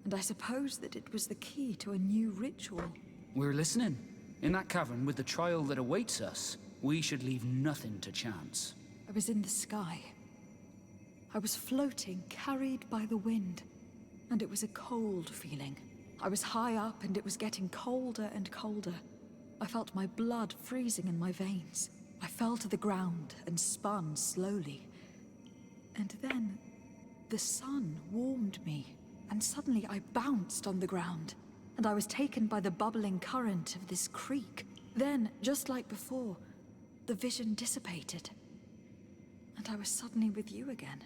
And I suppose that it was the key to a new ritual. We're listening. In that cavern with the trial that awaits us, we should leave nothing to chance. I was in the sky. I was floating, carried by the wind. And it was a cold feeling. I was high up and it was getting colder and colder. I felt my blood freezing in my veins. I fell to the ground and spun slowly. And then the sun warmed me, and suddenly I bounced on the ground, and I was taken by the bubbling current of this creek. Then, just like before, the vision dissipated, and I was suddenly with you again.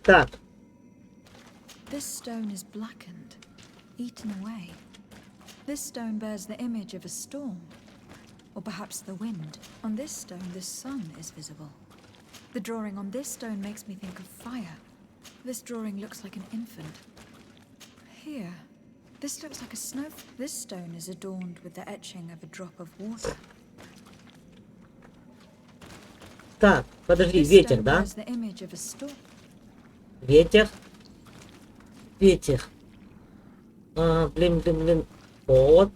Так. This stone is blackened, eaten away. This stone bears the image of a storm, or perhaps the wind. On this stone, the sun is visible. The drawing on this stone makes me think of fire. This drawing looks like an infant. Here, this looks like a snow. This stone is adorned with the etching of a drop of water. Так, подожди, This ветер, stone да? bears the image of a storm. Ветер. Ветер. Блин. Вот.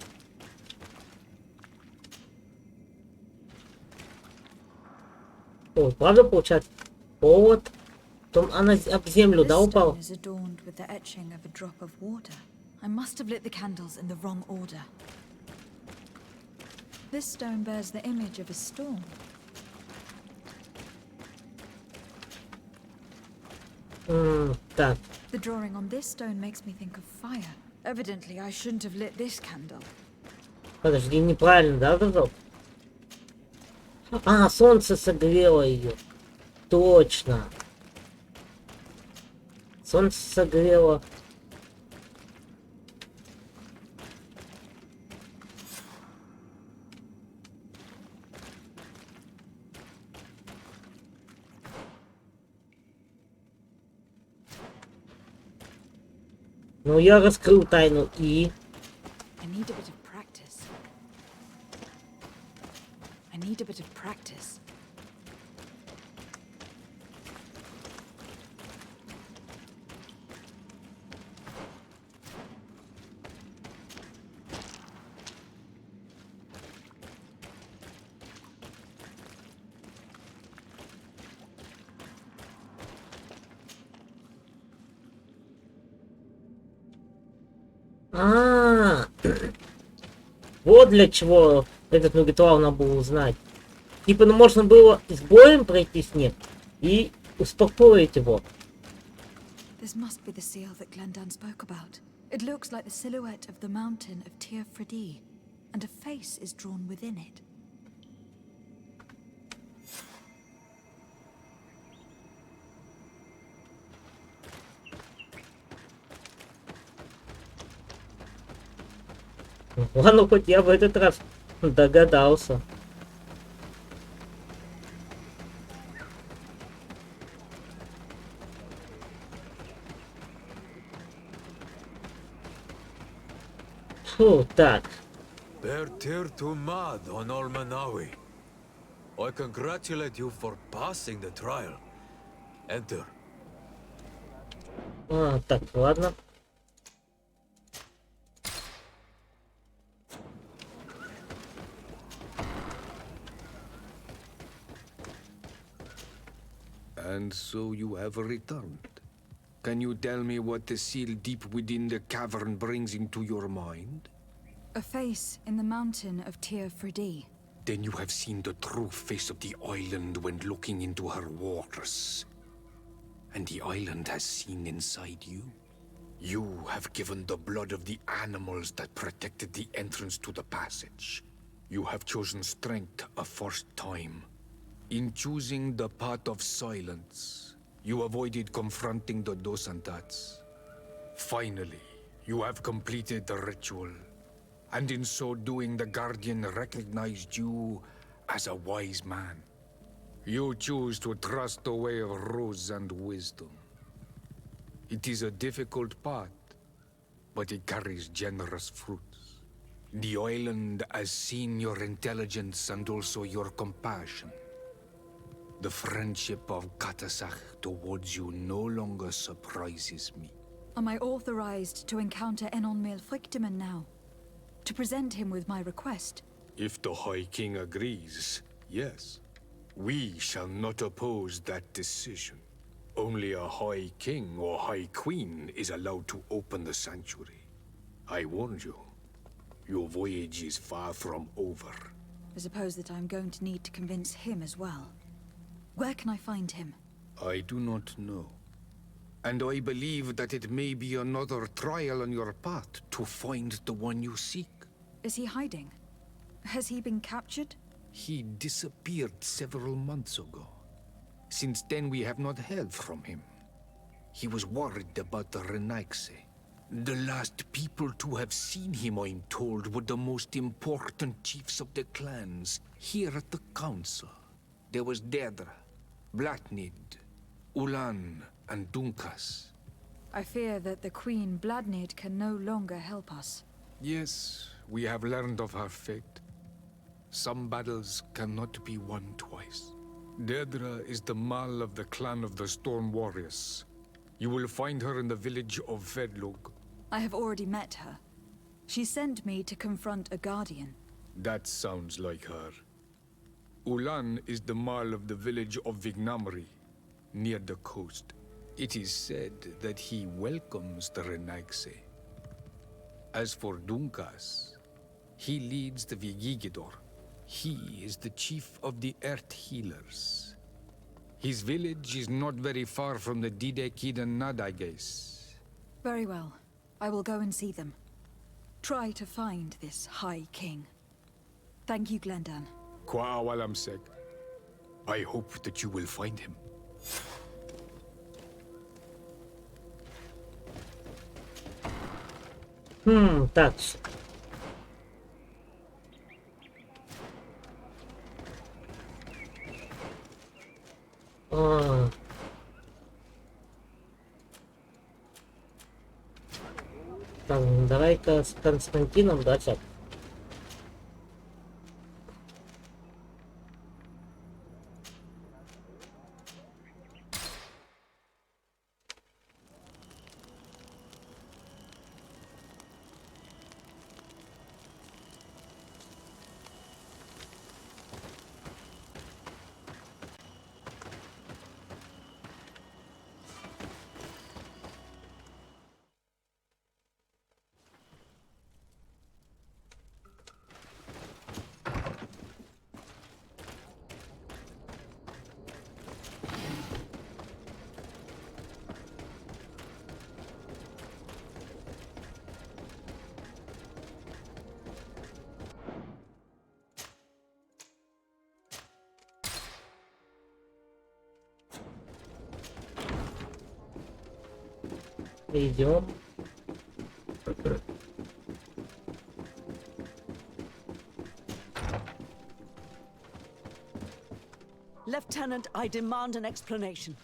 Ой, правда получается? Вот. Потом она об землю, да, This упала? stone is adorned with the etching of a drop of water. I must have lit the candles in the wrong order. This stone bears the image of a storm. Так. The drawing on this stone makes me think of fire. Evidently, I shouldn't have lit this candle. Подожди, неправильно, да, выбрал? Солнце согрело ее. Точно. Солнце согрело. Ну, я раскрыл тайну и... I need a bit of practice. I need a bit of practice. Вот для чего этот ритуал надо было узнать. Типа, ну можно было с боем пройти с ним и успокоить его. This must be the seal that Glendan spoke about. It looks like the silhouette of the mountain of Tir Fredi, and a face is drawn within it. Ладно, хоть я в этот раз догадался. Фу, так. Bertir to mad on Olmanawi. I congratulate you for passing the trial. Enter. Так, ладно. And so you have returned. Can you tell me what the seal deep within the cavern brings into your mind? A face in the mountain of Tir Fredi. Then you have seen the true face of the island when looking into her waters. And the island has seen inside you. You have given the blood of the animals that protected the entrance to the passage. You have chosen strength a first time. In choosing the path of silence, you avoided confronting the Dosantats. Finally, you have completed the ritual. And in so doing, the Guardian recognized you as a wise man. You choose to trust the way of rose and wisdom. It is a difficult path, but it carries generous fruits. The island has seen your intelligence and also your compassion. The friendship of Katasach towards you no longer surprises me. Am I authorized to encounter Enon Milfrictiman now? To present him with my request? If the High King agrees, yes. We shall not oppose that decision. Only a High King or High Queen is allowed to open the sanctuary. I warned you. Your voyage is far from over. I suppose that I'm going to need to convince him as well. Where can I find him? I do not know. And I believe that it may be another trial on your path to find the one you seek. Is he hiding? Has he been captured? He disappeared several months ago. Since then, we have not heard from him. He was worried about the Renaigse. The last people to have seen him, I'm told, were the most important chiefs of the clans here at the council. There was Deirdre, Blatnid, Ulan, and Dunkas. I fear that the Queen Bladnid can no longer help us. Yes, we have learned of her fate. Some battles cannot be won twice. Deirdre is the Mal of the clan of the Storm Warriors. You will find her in the village of Vedlug. I have already met her. She sent me to confront a guardian. That sounds like her. Ulan is the Mal of the village of Vignamri, near the coast. It is said that he welcomes the Renaigse. As for Dunkas, he leads the Vigigidor. He is the chief of the Earth Healers. His village is not very far from the Didekidan Nadages. Very well. I will go and see them. Try to find this High King. Thank you, Glendan. Kwa'awalamsek. I hope that you will find him. Так. А. Так, давай-ка с Константином, да, сейчас. Идем. Lieutenant, I demand an explanation.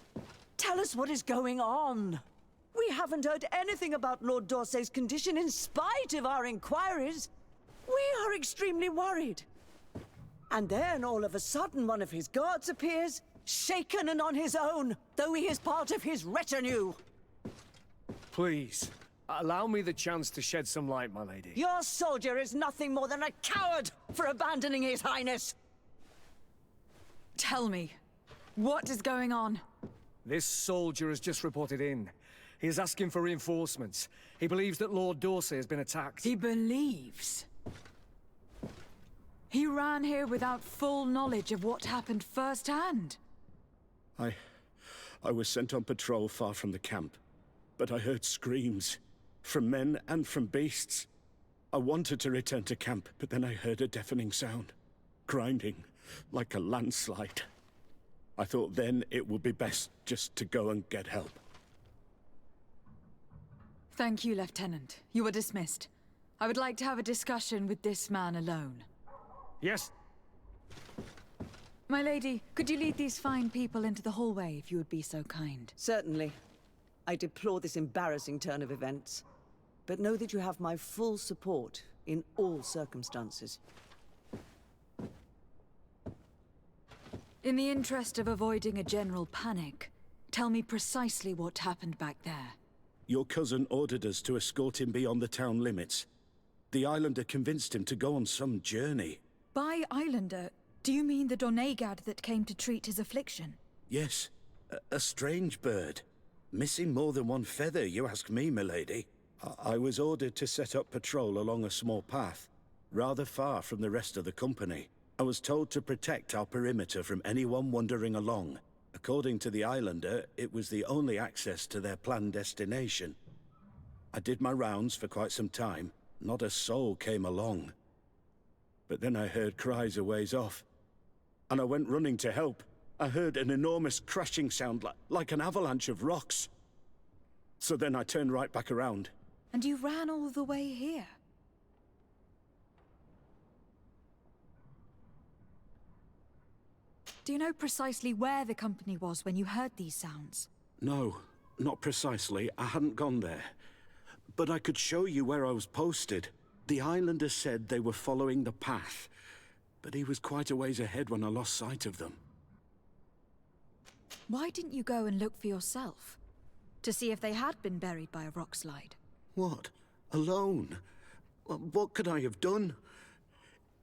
Tell us what is going on. We haven't heard anything about Lord Dorsey's condition in spite of our inquiries. We are extremely worried. And then all of a sudden one of his guards appears, shaken and on his own, though he is part of his retinue. Please, allow me the chance to shed some light, my lady. Your soldier is nothing more than a coward for abandoning his highness. Tell me, what is going on? This soldier has just reported in. He is asking for reinforcements. He believes that Lord Dorsey has been attacked. He believes? He ran here without full knowledge of what happened firsthand. I was sent on patrol far from the camp, but I heard screams, from men and from beasts. I wanted to return to camp, but then I heard a deafening sound, grinding, like a landslide. I thought then it would be best just to go and get help. Thank you, Lieutenant. You are dismissed. I would like to have a discussion with this man alone. Yes. My lady, could you lead these fine people into the hallway if you would be so kind? Certainly. I deplore this embarrassing turn of events, but know that you have my full support in all circumstances. In the interest of avoiding a general panic, tell me precisely what happened back there. Your cousin ordered us to escort him beyond the town limits. The Islander convinced him to go on some journey. By Islander, do you mean the Doneigad that came to treat his affliction? Yes, a strange bird. Missing more than one feather, you ask me, milady. I was ordered to set up patrol along a small path, rather far from the rest of the company. I was told to protect our perimeter from anyone wandering along. According to the Islander, it was the only access to their planned destination. I did my rounds for quite some time. Not a soul came along. But then I heard cries a ways off, and I went running to help. I heard an enormous crashing sound like an avalanche of rocks. So then I turned right back around. And you ran all the way here? Do you know precisely where the company was when you heard these sounds? No, not precisely. I hadn't gone there. But I could show you where I was posted. The islander said they were following the path, but he was quite a ways ahead when I lost sight of them. Why didn't you go and look for yourself? To see if they had been buried by a rock slide? What? Alone? What could I have done?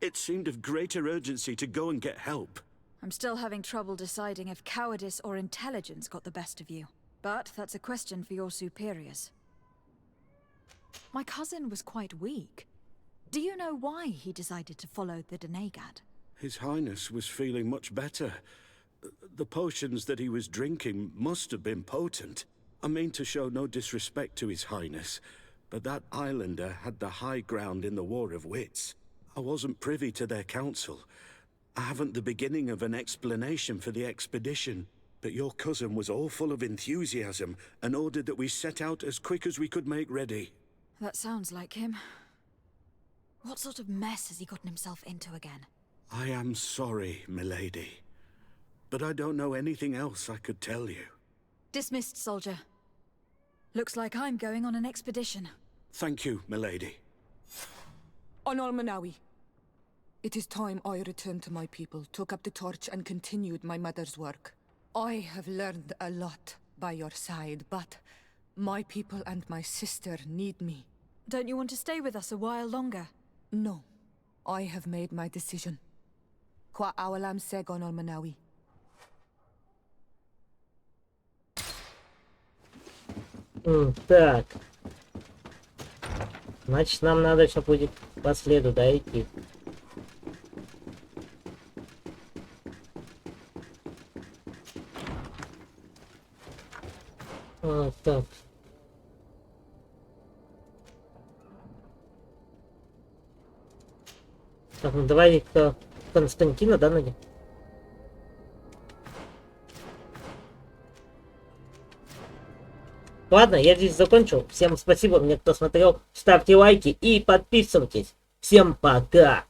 It seemed of greater urgency to go and get help. I'm still having trouble deciding if cowardice or intelligence got the best of you. But that's a question for your superiors. My cousin was quite weak. Do you know why he decided to follow the Donegad? His Highness was feeling much better. The potions that he was drinking must have been potent. I mean to show no disrespect to His Highness, but that islander had the high ground in the War of Wits. I wasn't privy to their counsel. I haven't the beginning of an explanation for the expedition, but your cousin was all full of enthusiasm and ordered that we set out as quick as we could make ready. That sounds like him. What sort of mess has he gotten himself into again? I am sorry, milady, but I don't know anything else I could tell you. Dismissed, soldier. Looks like I'm going on an expedition. Thank you, milady. On Almanawi. It is time I returned to my people, took up the torch and continued my mother's work. I have learned a lot by your side, but my people and my sister need me. Don't you want to stay with us a while longer? No. I have made my decision. Qua awalam segon Almanawi. Так. Значит, нам надо сейчас будет по следу, да, идти. Так. Так, ну давай Константина, да, найдем? Ладно, я здесь закончил. Всем спасибо, мне кто смотрел. Ставьте лайки и подписывайтесь. Всем пока!